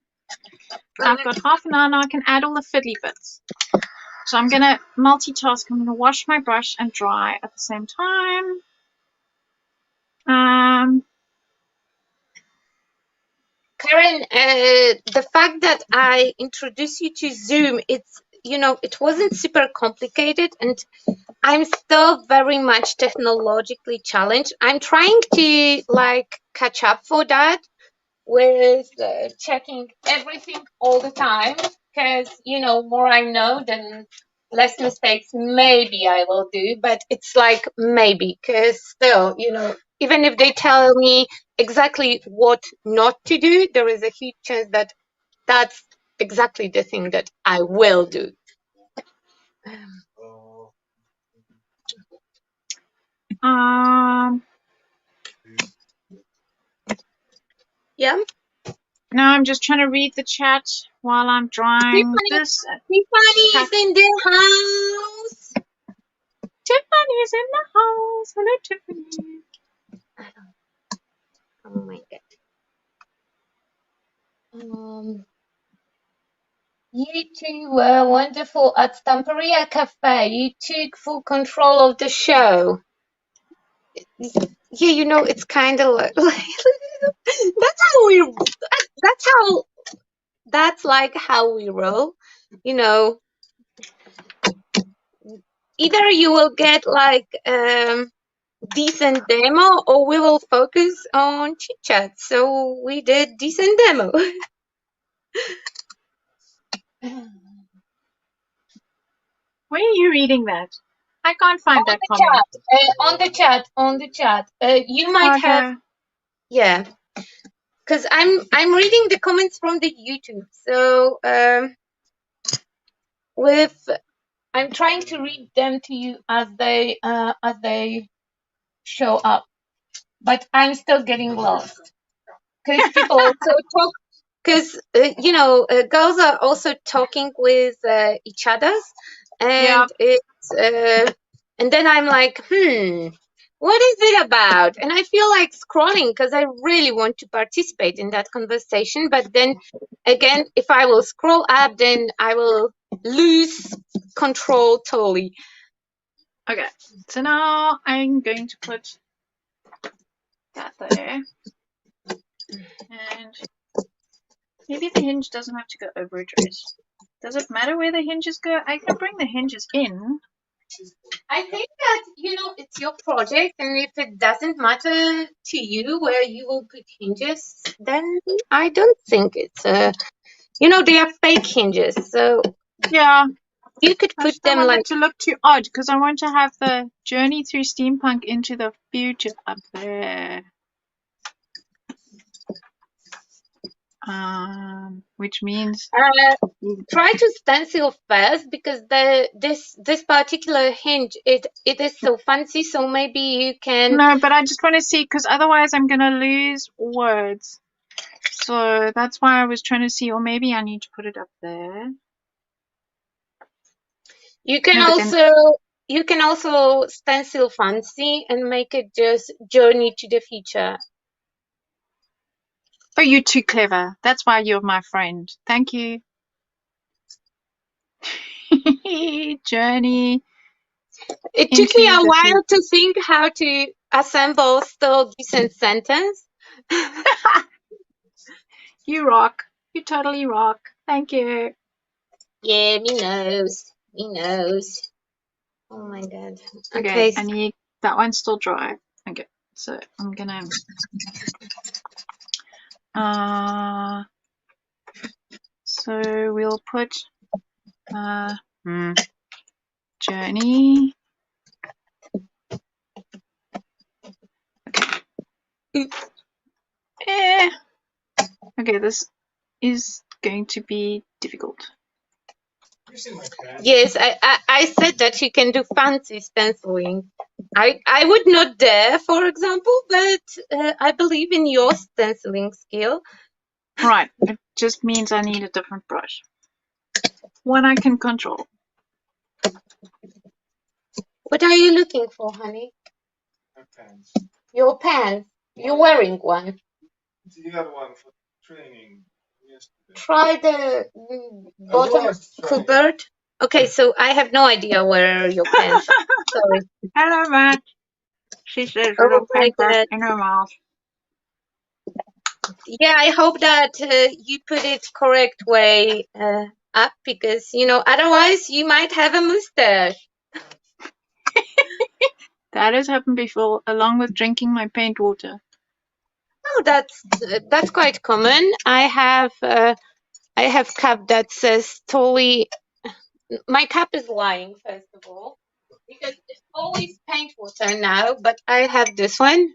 Speaker 1: I've got half an hour now. I can add all the fiddly bits. So I'm going to multitask. I'm going to wash my brush and dry at the same time.
Speaker 2: Karen, the fact that I introduced you to Zoom, it's, you know, it wasn't super complicated, and I'm still very much technologically challenged. I'm trying to like catch up for that with checking everything all the time, because, you know, more I know, then less mistakes maybe I will do, but it's like maybe, because still, you know, even if they tell me exactly what not to do, there is a huge chance that that's exactly the thing that I will do. Yeah.
Speaker 1: Now I'm just trying to read the chat while I'm drying this.
Speaker 2: Tiffany is in the house.
Speaker 1: Tiffany is in the house. Hello, Tiffany.
Speaker 2: Oh my god. You two were wonderful at Stamperia Cafe. You took full control of the show. Yeah, you know, it's kind of like that's like how we roll. You know, either you will get like decent demo, or we will focus on chit chat. So we did decent demo.
Speaker 1: Where are you reading that? I can't find that comment.
Speaker 2: On the chat. You might have, yeah, because I'm reading the comments from the YouTube. So I'm trying to read them to you as they show up, but I'm still getting lost because people also talk. Because you know, girls are also talking with each others, and it's and then I'm like, what is it about? And I feel like scrolling because I really want to participate in that conversation. But then again, if I will scroll up, then I will lose control totally.
Speaker 1: Okay, so now I'm going to put that there. And maybe the hinge doesn't have to go over a dress. Does it matter where the hinges go? I can bring the hinges in.
Speaker 2: I think that, you know, it's your project, and if it doesn't matter to you where you will put hinges, then I don't think it's you know, they are fake hinges, so
Speaker 1: yeah,
Speaker 2: you could put them
Speaker 1: like
Speaker 2: like
Speaker 1: to look too odd because I want to have the journey through steampunk into the future up there. which means
Speaker 2: Try to stencil first because this particular hinge it is so fancy. So maybe you can.
Speaker 1: No, but I just want to see because otherwise I'm gonna lose words. So that's why I was trying to see, or maybe I need to put it up there.
Speaker 2: You can
Speaker 1: No,
Speaker 2: you can also stencil fancy and make it just journey to the future.
Speaker 1: Oh, you're too clever. That's why you're my friend. Thank you. Journey.
Speaker 2: It took me a while to think how to assemble still decent sentence.
Speaker 1: You rock. You totally rock. Thank you.
Speaker 2: Yeah, me knows. Me knows. Oh my god.
Speaker 1: Okay, I need that one's still dry. Okay, so I'm gonna so we'll put journey. Okay. Okay, this is going to be difficult.
Speaker 2: Yes, I said that you can do fancy stenciling. I would not dare, for example, but I believe in your stenciling skill.
Speaker 1: Right, it just means I need a different brush. One I can control.
Speaker 2: What are you looking for, honey?
Speaker 3: My pants.
Speaker 2: Your pants? You're wearing one.
Speaker 3: The other one for training yesterday.
Speaker 2: Try the bottom cupboard. Okay, so I have no idea where your pants are. Sorry.
Speaker 1: Hello, Matt. She says
Speaker 2: Oh
Speaker 1: little
Speaker 2: my
Speaker 1: paper
Speaker 2: god.
Speaker 1: in her mouth.
Speaker 2: Yeah, I hope that you put it correct way up because, you know, otherwise you might have a mustache.
Speaker 1: That has happened before, along with drinking my paint water.
Speaker 2: Oh, that's quite common. I have cup that says totally. My cup is lying, first of all, because it's always paint water now. But I have this one.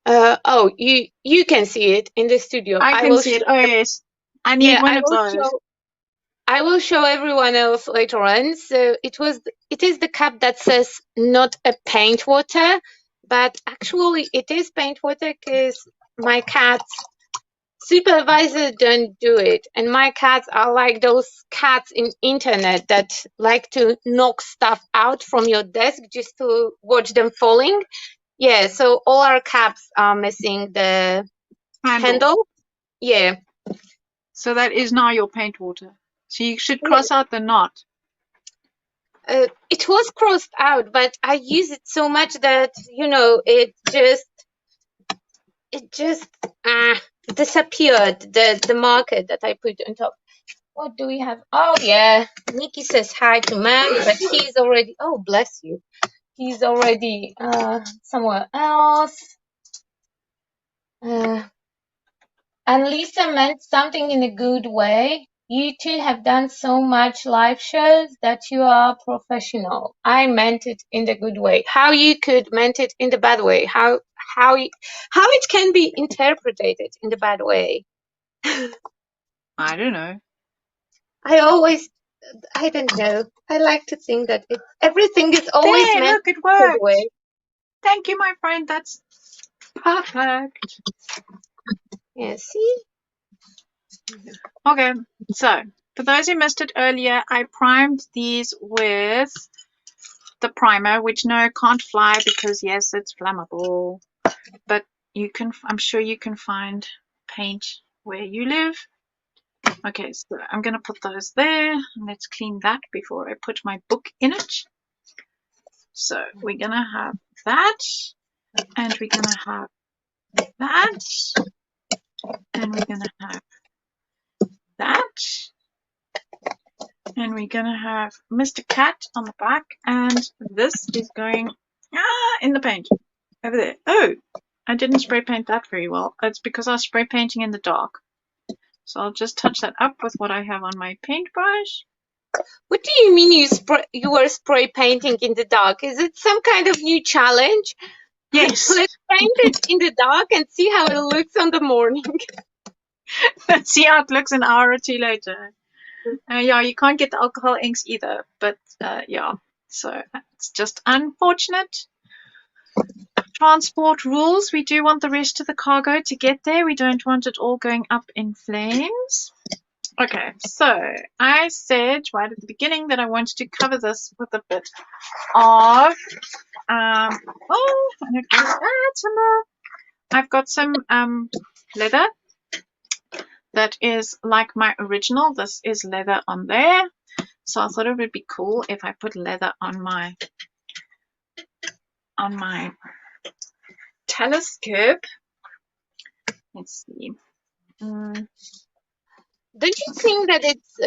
Speaker 2: Oh, you can see it in the studio.
Speaker 1: I can see it. Oh yes, I need one of those.
Speaker 2: I will show everyone else later on. So it is the cup that says not a paint water, but actually it is paint water because my cat's supervisor don't do it. And my cats are like those cats in internet that like to knock stuff out from your desk just to watch them falling. Yeah, so all our caps are missing the handle. Yeah.
Speaker 1: So that is now your paint water. So you should cross out the knot.
Speaker 2: It was crossed out, but I use it so much that, you know, it just disappeared, the marker that I put on top. What do we have? Oh yeah, Nikki says hi to Matt, but he's already, oh bless you, he's already somewhere else. And Lisa meant something in a good way. You two have done so much live shows that you are professional. I meant it in the good way. How you could meant it in the bad way? How it can be interpreted in the bad way?
Speaker 1: I don't know.
Speaker 2: I don't know. I like to think that everything is always
Speaker 1: there,
Speaker 2: meant
Speaker 1: look, it worked.
Speaker 2: good way.
Speaker 1: Thank you, my friend. That's perfect.
Speaker 2: Yeah, see?
Speaker 1: Okay, so for those who missed it earlier, I primed these with the primer, which no, can't fly because yes, it's flammable. But you can, I'm sure you can find paint where you live. Okay, so I'm going to put those there. Let's clean that before I put my book in it. So we're going to have that, and we're going to have that, and we're going to have that, and we're going to have Mr. Cat on the back, and this is going in the paint over there. Oh, I didn't spray paint that very well. It's because I was spray painting in the dark. So I'll just touch that up with what I have on my paintbrush.
Speaker 2: What do you mean you were spray painting in the dark? Is it some kind of new challenge?
Speaker 1: Yes.
Speaker 2: Let's paint it in the dark and see how it looks on the morning.
Speaker 1: Let's see how it looks an hour or two later. Yeah, you can't get the alcohol inks either, but yeah, so it's just unfortunate. Transport rules. We do want the rest of the cargo to get there. We don't want it all going up in flames. Okay, so I said right at the beginning that I wanted to cover this with a bit of I've got some leather that is like my original. This is leather on there. So I thought it would be cool if I put leather on my telescope. Let's see.
Speaker 2: Don't you think that it's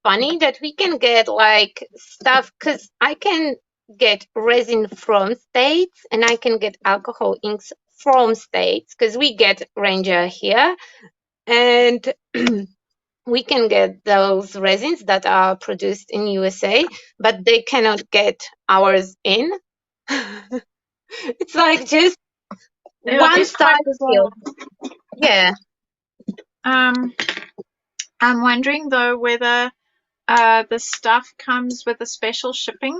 Speaker 2: funny that we can get like stuff, because I can get resin from States and I can get alcohol inks from States, because we get Ranger here, and we can get those resins that are produced in USA, but they cannot get ours in. It's like just
Speaker 1: Yeah,
Speaker 2: one style skill. Yeah.
Speaker 1: I'm wondering though whether the stuff comes with a special shipping.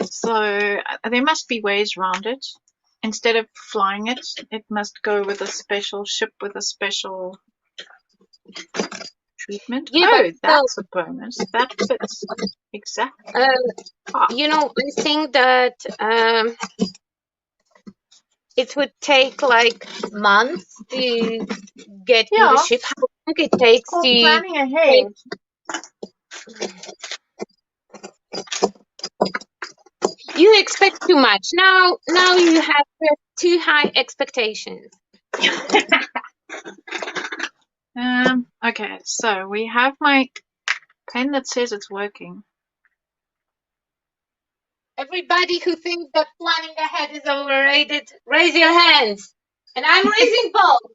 Speaker 1: So there must be ways around it. Instead of flying it, it must go with a special ship with a special treatment.
Speaker 2: Yeah,
Speaker 1: oh, that's a bonus. That fits exactly.
Speaker 2: You know, I think that it would take like months to get in the ship. How long it takes to
Speaker 1: planning ahead.
Speaker 2: You expect too much. Now you have too high expectations.
Speaker 1: Okay, so we have my pen that says it's working.
Speaker 2: Everybody who thinks that planning ahead is overrated, raise your hands. And I'm raising both.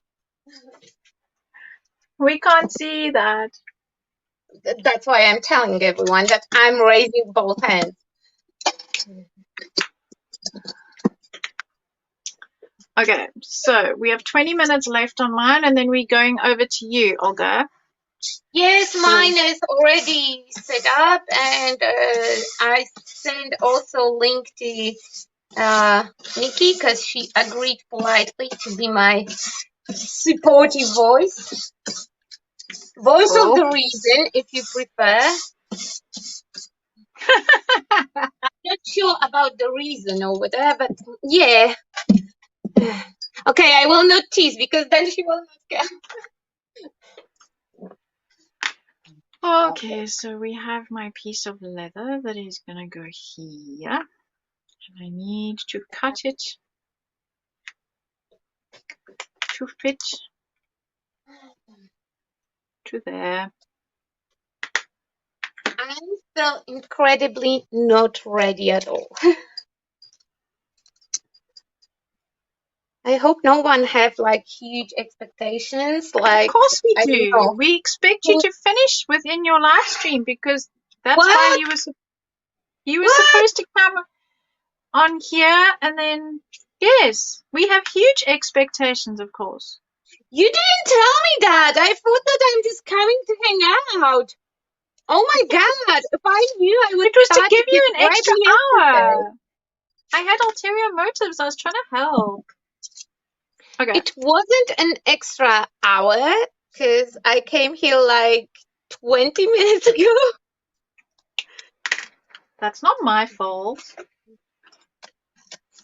Speaker 1: We can't see that.
Speaker 2: That's why I'm telling everyone that I'm raising both hands.
Speaker 1: Okay, so we have 20 minutes left on mine, and then we're going over to you, Olga.
Speaker 2: Yes, mine is already set up, and I send also link to Nikki because she agreed politely to be my supportive voice. Voice of the reason, if you prefer. I'm not sure about the reason over there, but yeah. Okay, I will not tease because then she will not get.
Speaker 1: Okay, so we have my piece of leather that is going to go here. And I need to cut it to fit to there.
Speaker 2: I'm still incredibly not ready at all. I hope no one have like huge expectations. Like,
Speaker 1: of course we do. We expect you to finish within your live stream because that's why you were supposed to come on here, and then yes, we have huge expectations, of course.
Speaker 2: You didn't tell me that. I thought that I'm just coming to hang out. Oh my god! If I knew, I would.
Speaker 1: It was to give you an extra hour. I had ulterior motives. I was trying to help. Okay.
Speaker 2: It wasn't an extra hour because I came here like 20 minutes ago.
Speaker 1: That's not my fault.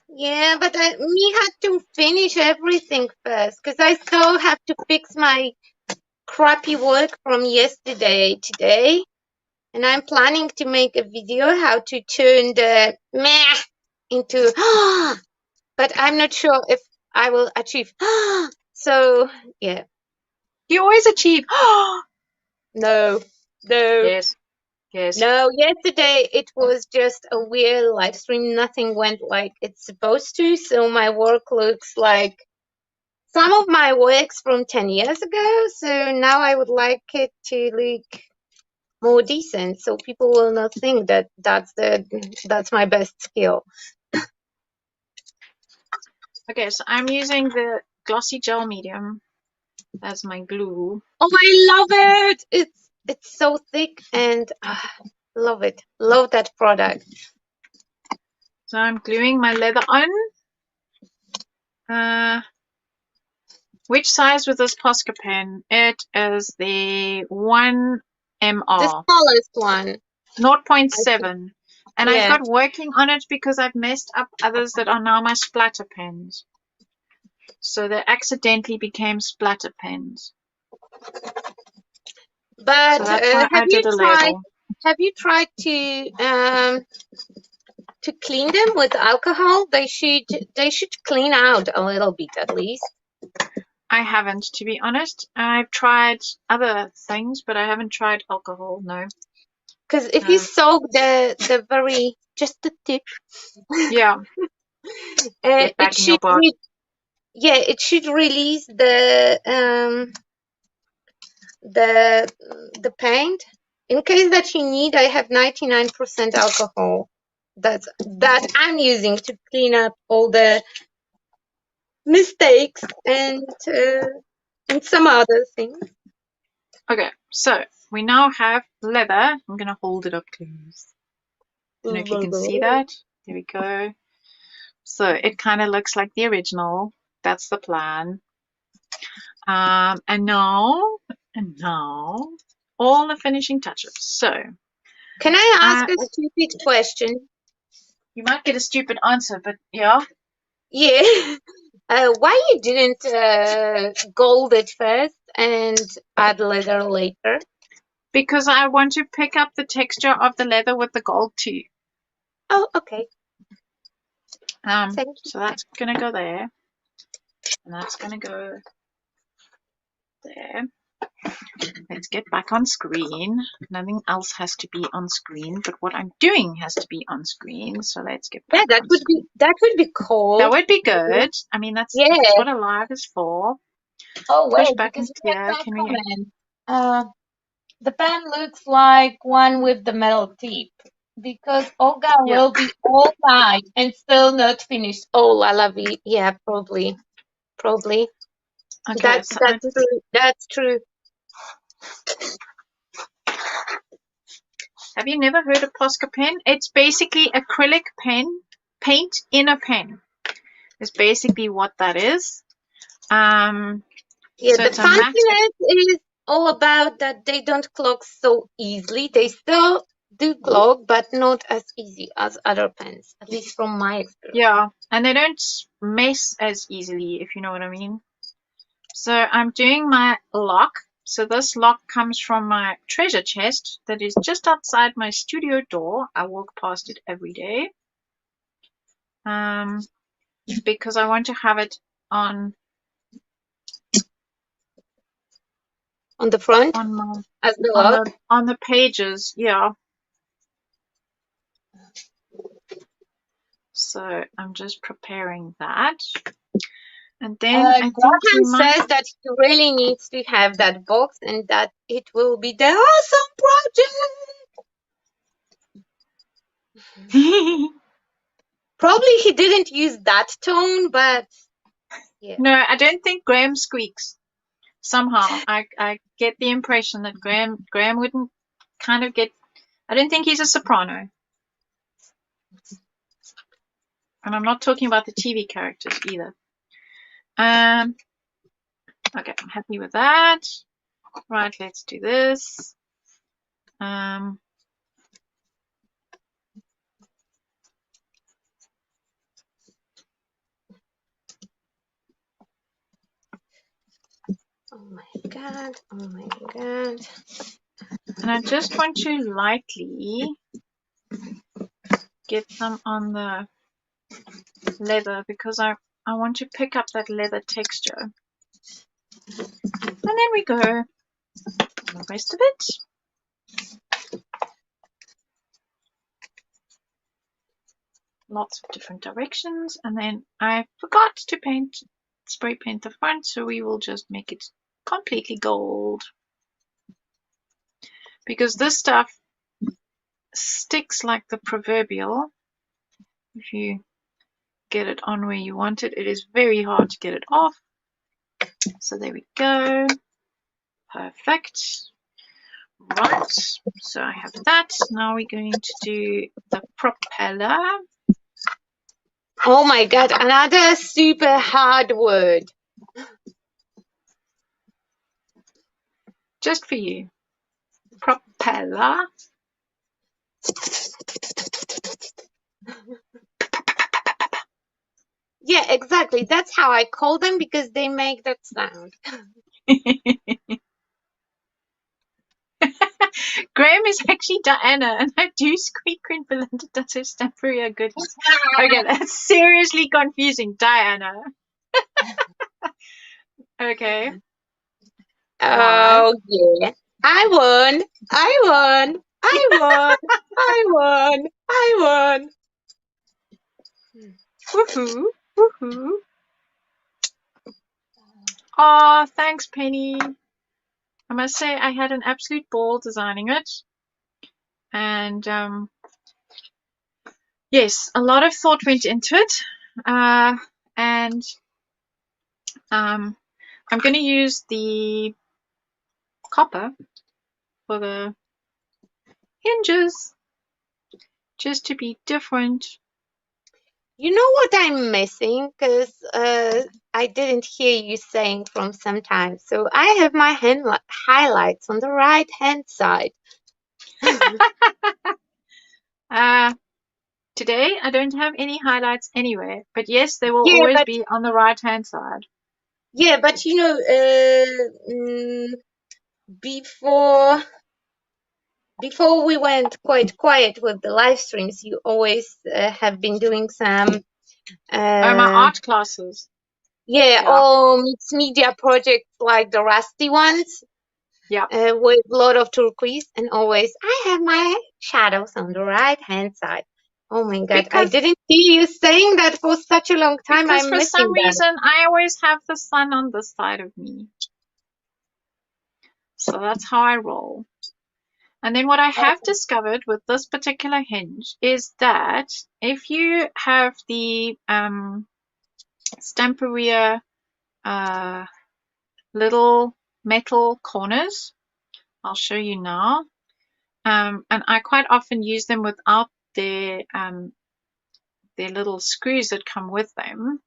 Speaker 2: Yeah, but me had to finish everything first because I still have to fix my crappy work from yesterday today. And I'm planning to make a video how to turn the meh into but I'm not sure if I will achieve. So, yeah.
Speaker 1: You always achieve.
Speaker 2: No.
Speaker 1: Yes.
Speaker 2: No, yesterday it was just a weird live stream. Nothing went like it's supposed to. So my work looks like some of my works from 10 years ago. So now I would like it to look more decent, so people will not think that that's my best skill.
Speaker 1: Okay, so I'm using the glossy gel medium as my glue.
Speaker 2: Oh, I love it. It's so thick and love it. Love that product.
Speaker 1: So I'm gluing my leather on. Which size with this Posca pen? It is the 1
Speaker 2: The
Speaker 1: MR,
Speaker 2: smallest one.
Speaker 1: 0.7. And I've
Speaker 2: Yeah.
Speaker 1: got working on it because I've messed up others that are now my splatter pens. So they accidentally became splatter pens.
Speaker 2: But
Speaker 1: So that's why I did a label.
Speaker 2: have you tried to clean them with alcohol? They should clean out a little bit at least.
Speaker 1: I haven't, to be honest. I've tried other things, but I haven't tried alcohol, no.
Speaker 2: Because if you soak the very just the tip,
Speaker 1: yeah, get back in your box.
Speaker 2: It should release the paint. In case that you need, I have 99% alcohol that I'm using to clean up all the mistakes and some other things.
Speaker 1: Okay, so we now have leather. I'm going to hold it up close. I don't know if you can see that. There we go. So it kind of looks like the original. That's the plan. And now, all the finishing touches. So,
Speaker 2: can I ask a stupid question?
Speaker 1: You might get a stupid answer, but yeah.
Speaker 2: Yeah. Why you didn't gold it first and add leather later?
Speaker 1: Because I want to pick up the texture of the leather with the gold too.
Speaker 2: Oh, okay.
Speaker 1: So that's gonna go there, and that's gonna go there. Let's get back on screen. Nothing else has to be on screen, but what I'm doing has to be on screen. So let's get back.
Speaker 2: Yeah, that would be cool.
Speaker 1: That would be good. I mean, that's what a live is for.
Speaker 2: Oh wait,
Speaker 1: push back into here. Can we?
Speaker 2: The pen looks like one with the metal tip because Olga will be all night and still not finished. Oh, Lalavi. Yeah, probably. Okay, that's true.
Speaker 1: Have you never heard of Posca pen? It's basically acrylic pen, paint in a pen. Is basically what that is.
Speaker 2: Yeah, so the fanciness is all about that they don't clog so easily. They still do clog, but not as easy as other pens, at least from my experience.
Speaker 1: Yeah, and they don't mess as easily, if you know what I mean. So I'm doing my lock. So this lock comes from my treasure chest that is just outside my studio door. I walk past it every day. Because I want to have it on
Speaker 2: the front, as the lock?
Speaker 1: on the pages, yeah. So I'm just preparing that. And then I think
Speaker 2: Graham says that he really needs to have that box and that it will be the awesome project. Probably he didn't use that tone, but yeah.
Speaker 1: No, I don't think Graham squeaks. Somehow, I get the impression that Graham wouldn't kind of get. I don't think he's a soprano. And I'm not talking about the TV characters either. Okay, I'm happy with that. Right, let's do this. Oh
Speaker 2: my god, oh my god.
Speaker 1: And I just want to lightly get some on the leather because I want to pick up that leather texture. And then we go the rest of it. Lots of different directions. And then I forgot to spray paint the front, so we will just make it completely gold. Because this stuff sticks like the proverbial. If you get it on where you want it, it is very hard to get it off. So there we go. Perfect. Right, so I have that. Now we're going to do the propeller.
Speaker 2: Oh my God, another super hard word.
Speaker 1: Just for you. Propeller.
Speaker 2: Yeah, exactly. That's how I call them because they make that sound.
Speaker 1: Graham is actually Diana, and I do squeak when Belinda does her Stamperia goodies. Okay, that's seriously confusing. Diana. Okay.
Speaker 2: Oh, yeah. I won. I won. I won. I won. I won.
Speaker 1: Woohoo. Woohoo. Aw, thanks, Penny. I must say I had an absolute ball designing it. And yes, a lot of thought went into it. And I'm going to use the copper for the hinges just to be different.
Speaker 2: You know what I'm missing? Because I didn't hear you saying from some time. So I have my highlights on the right hand side.
Speaker 1: Today I don't have any highlights anywhere, but yes, they will
Speaker 2: Yeah,
Speaker 1: always
Speaker 2: but
Speaker 1: be on the right hand side.
Speaker 2: yeah, but you know, before we went quite quiet with the live streams, you always have been doing some
Speaker 1: My art classes.
Speaker 2: yeah, all mixed media projects like the Rusty ones.
Speaker 1: Yeah.
Speaker 2: With a lot of turquoise, and always I have my shadows on the right hand side. Oh my God, I didn't see you saying that for such a long time.
Speaker 1: Because
Speaker 2: I'm
Speaker 1: for
Speaker 2: missing
Speaker 1: some
Speaker 2: that.
Speaker 1: reason I always have the sun on this side of me. So that's how I roll. And then what I have discovered with this particular hinge is that if you have the Stamperia little metal corners, I'll show you now. And I quite often use them without their little screws that come with them.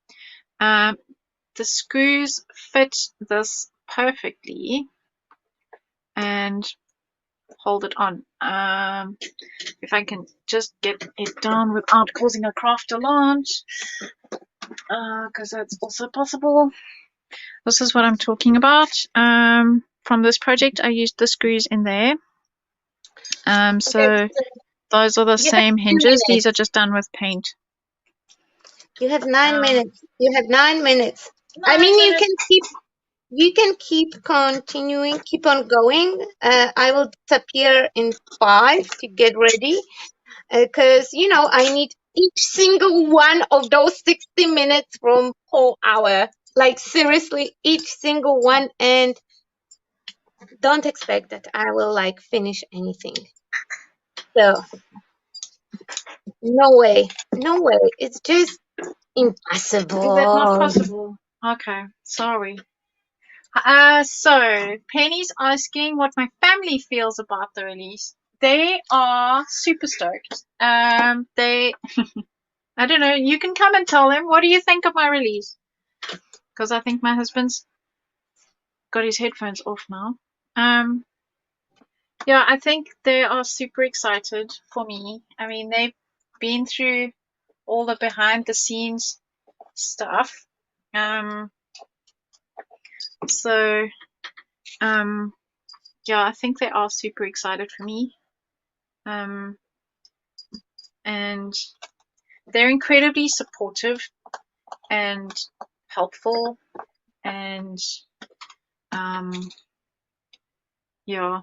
Speaker 1: The screws fit this perfectly and hold it on. If I can just get it down without causing a crafter launch, because that's also possible. This is what I'm talking about. From this project, I used the screws in there. So those are the same hinges. These are just done with paint.
Speaker 2: You have 9 minutes. You have 9 minutes. I mean, you can keep continuing, keep on going. I will disappear in 5 to get ready, because you know I need each single one of those 60 minutes from whole hour. Like seriously, each single one, and don't expect that I will like finish anything. So no way, no way. It's just impossible.
Speaker 1: Is that not possible? Okay, sorry. So Penny's asking what my family feels about the release. They are super stoked. They, I don't know. You can come and tell them. What do you think of my release? Because I think my husband's got his headphones off now. Yeah, I think they are super excited for me. I mean, they've been through all the behind the scenes stuff. So, yeah, I think they are super excited for me. And they're incredibly supportive and helpful, and yeah.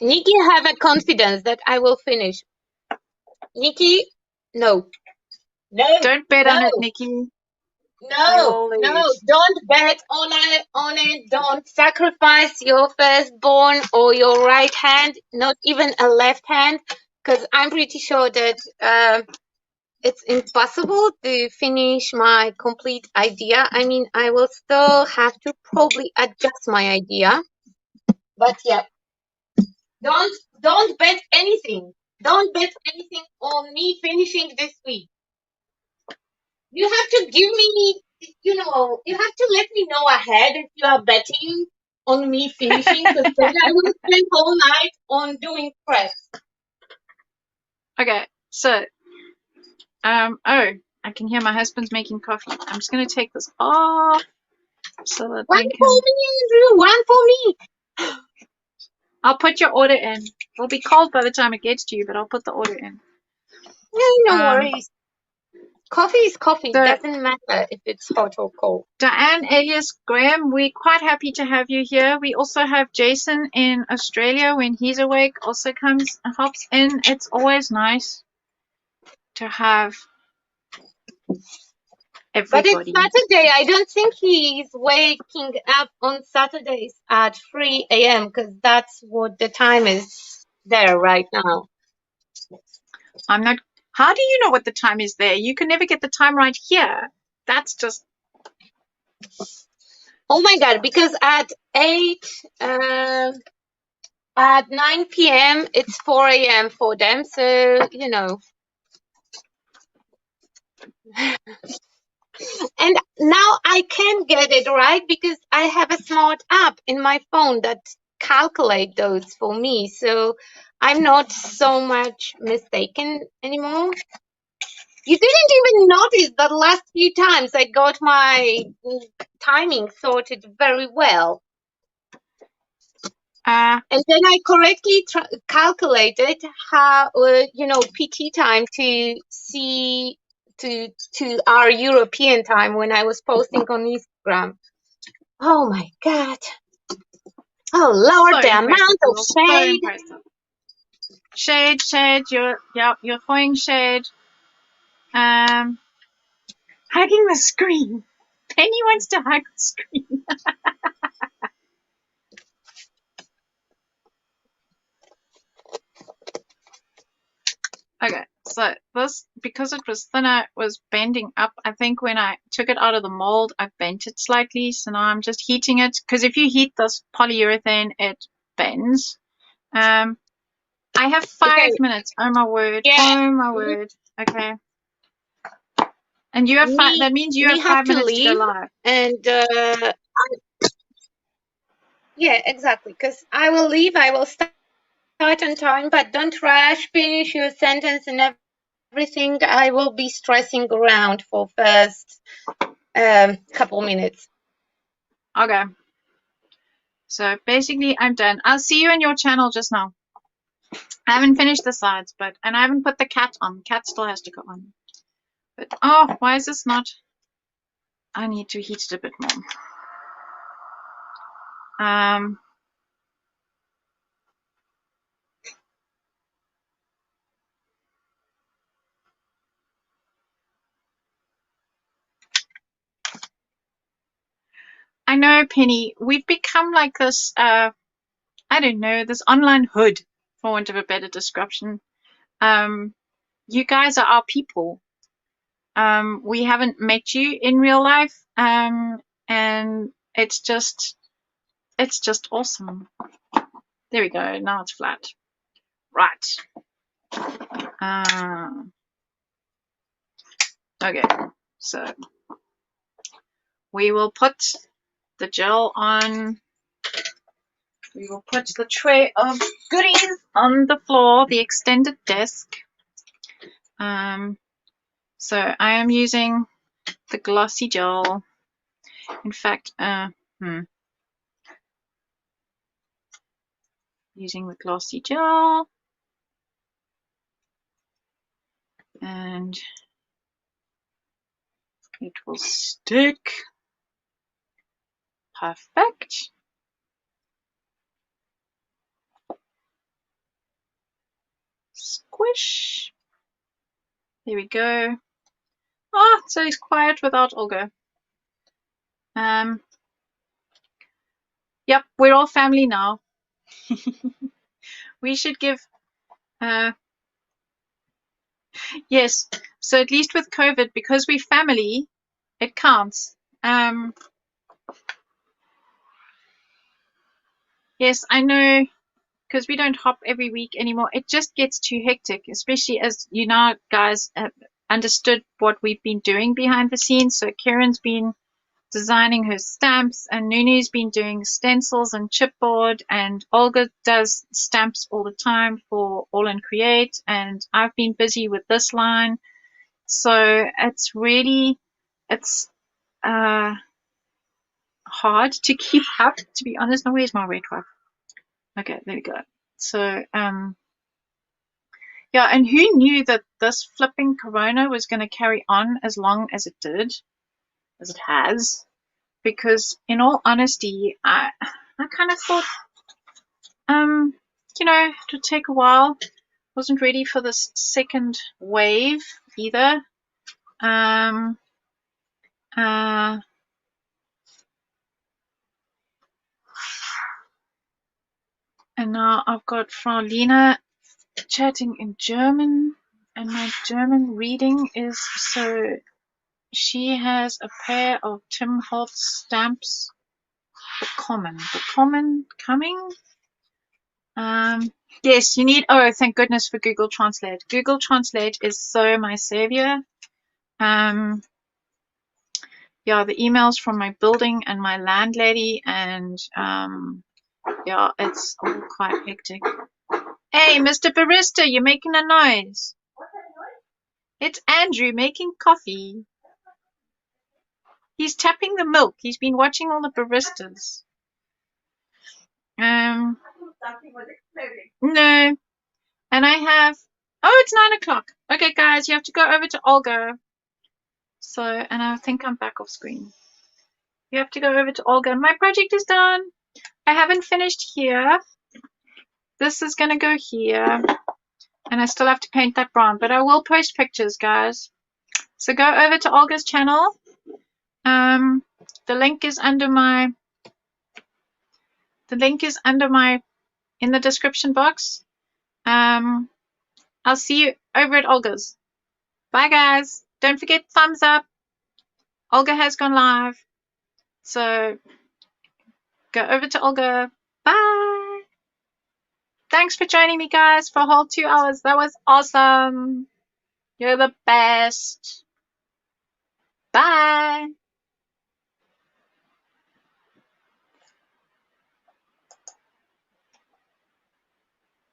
Speaker 2: Nikki, have a confidence that I will finish. Nikki, no.
Speaker 1: Don't bet on it, Nikki.
Speaker 2: No, don't bet on it. Don't sacrifice your firstborn or your right hand, not even a left hand, because I'm pretty sure that it's impossible to finish my complete idea. I mean, I will still have to probably adjust my idea. But yeah, don't bet anything. Don't bet anything on me finishing this week. You have to give me, you have to let me know ahead if you are betting on me finishing, because then I will spend all night on doing prep.
Speaker 1: Okay, so, oh, I can hear my husband's making coffee. I'm just going to take this off so that
Speaker 2: One
Speaker 1: I
Speaker 2: for
Speaker 1: can...
Speaker 2: me, Andrew, one for me.
Speaker 1: I'll put your order in. It'll be cold by the time it gets to you, but I'll put the order in.
Speaker 2: No worries. Coffee is coffee.
Speaker 1: So,
Speaker 2: Doesn't matter if it's hot or cold.
Speaker 1: Diane, alias Graham, we're quite happy to have you here. We also have Jason in Australia. When he's awake, also comes and hops in. It's always nice to have
Speaker 2: But it's
Speaker 1: everybody.
Speaker 2: Saturday. I don't think he's waking up on Saturdays at 3 a.m. because that's what the time is there right now.
Speaker 1: I'm not... How do you know what the time is there? You can never get the time right here. That's just...
Speaker 2: Oh my God, because at 9 p.m. it's 4 a.m. for them. So, And now I can get it right because I have a smart app in my phone that calculate those for me. So I'm not so much mistaken anymore. You didn't even notice that last few times I got my timing sorted very well. And then I correctly calculated how, PT time to our European time when I was posting on Instagram. Oh my God. Oh Lord,
Speaker 1: so
Speaker 2: the amount of shade.
Speaker 1: So shade, you're throwing shade. Hugging the screen. Penny wants to hug the screen. Okay, so this, because it was thinner, it was bending up. I think when I took it out of the mold, I bent it slightly. So now I'm just heating it, because if you heat this polyurethane, it bends. I have 5 minutes. Oh my word.
Speaker 2: Yeah.
Speaker 1: Oh my word. Okay. And you have that means you have 5 minutes to go live.
Speaker 2: And yeah, exactly. Because I will leave. I will start on time, but don't rush. Finish your sentence and everything. I will be stressing around for first couple minutes.
Speaker 1: Okay. So basically, I'm done. I'll see you in your channel just now. I haven't finished the sides, and I haven't put the cat on. Cat still has to go on. But oh, why is this not? I need to heat it a bit more. I know, Penny. We've become like this. I don't know, this online hood, for want of a better description. You guys are our people. We haven't met you in real life, and it's just awesome. There we go. Now it's flat. Right. Okay. So we will put the gel on. We will put the tray of goodies on the floor, the extended desk. So I am using the glossy gel. In fact, using the glossy gel, and it will stick. Perfect. Squish. There we go. Oh, so it's quiet without Olga. Yep, we're all family now. We should give Yes. So at least with COVID, because we're family, it counts. Yes, I know, because we don't hop every week anymore. It just gets too hectic, especially as you know, guys have understood what we've been doing behind the scenes. So Karen's been designing her stamps, and Nunu's been doing stencils and chipboard, and Olga does stamps all the time for All and Create, and I've been busy with this line. So it's really, it's hard to keep up, to be honest. Now, where's my red wipe? Okay, there we go. So, yeah, and who knew that this flipping corona was going to carry on as long as it did, as it has? Because, in all honesty, I kind of thought, you know, it would take a while. Wasn't ready for this second wave either. And now I've got Frau Lena chatting in German, and my German reading is so. She has a pair of Tim Holtz stamps. Bekommen coming. Yes, you need. Oh, thank goodness for Google Translate. Google Translate is so my savior. Yeah, the emails from my building and my landlady, and yeah, it's all quite hectic. Hey, Mr. Barista, you're making a noise. What's that noise? It's Andrew making coffee. He's tapping the milk. He's been watching all the baristas. Something was exploding. No. And I have. Oh, it's 9 o'clock. Okay, guys, you have to go over to Olga. So, and I think I'm back off screen. You have to go over to Olga. My project is done. I haven't finished here. This is going to go here. And I still have to paint that brown. But I will post pictures, guys. So go over to Olga's channel. The link is under my. In the description box. I'll see you over at Olga's. Bye, guys. Don't forget thumbs up. Olga has gone live. So go over to Olga. Bye. Thanks for joining me, guys, for a whole 2 hours. That was awesome. You're the best. Bye.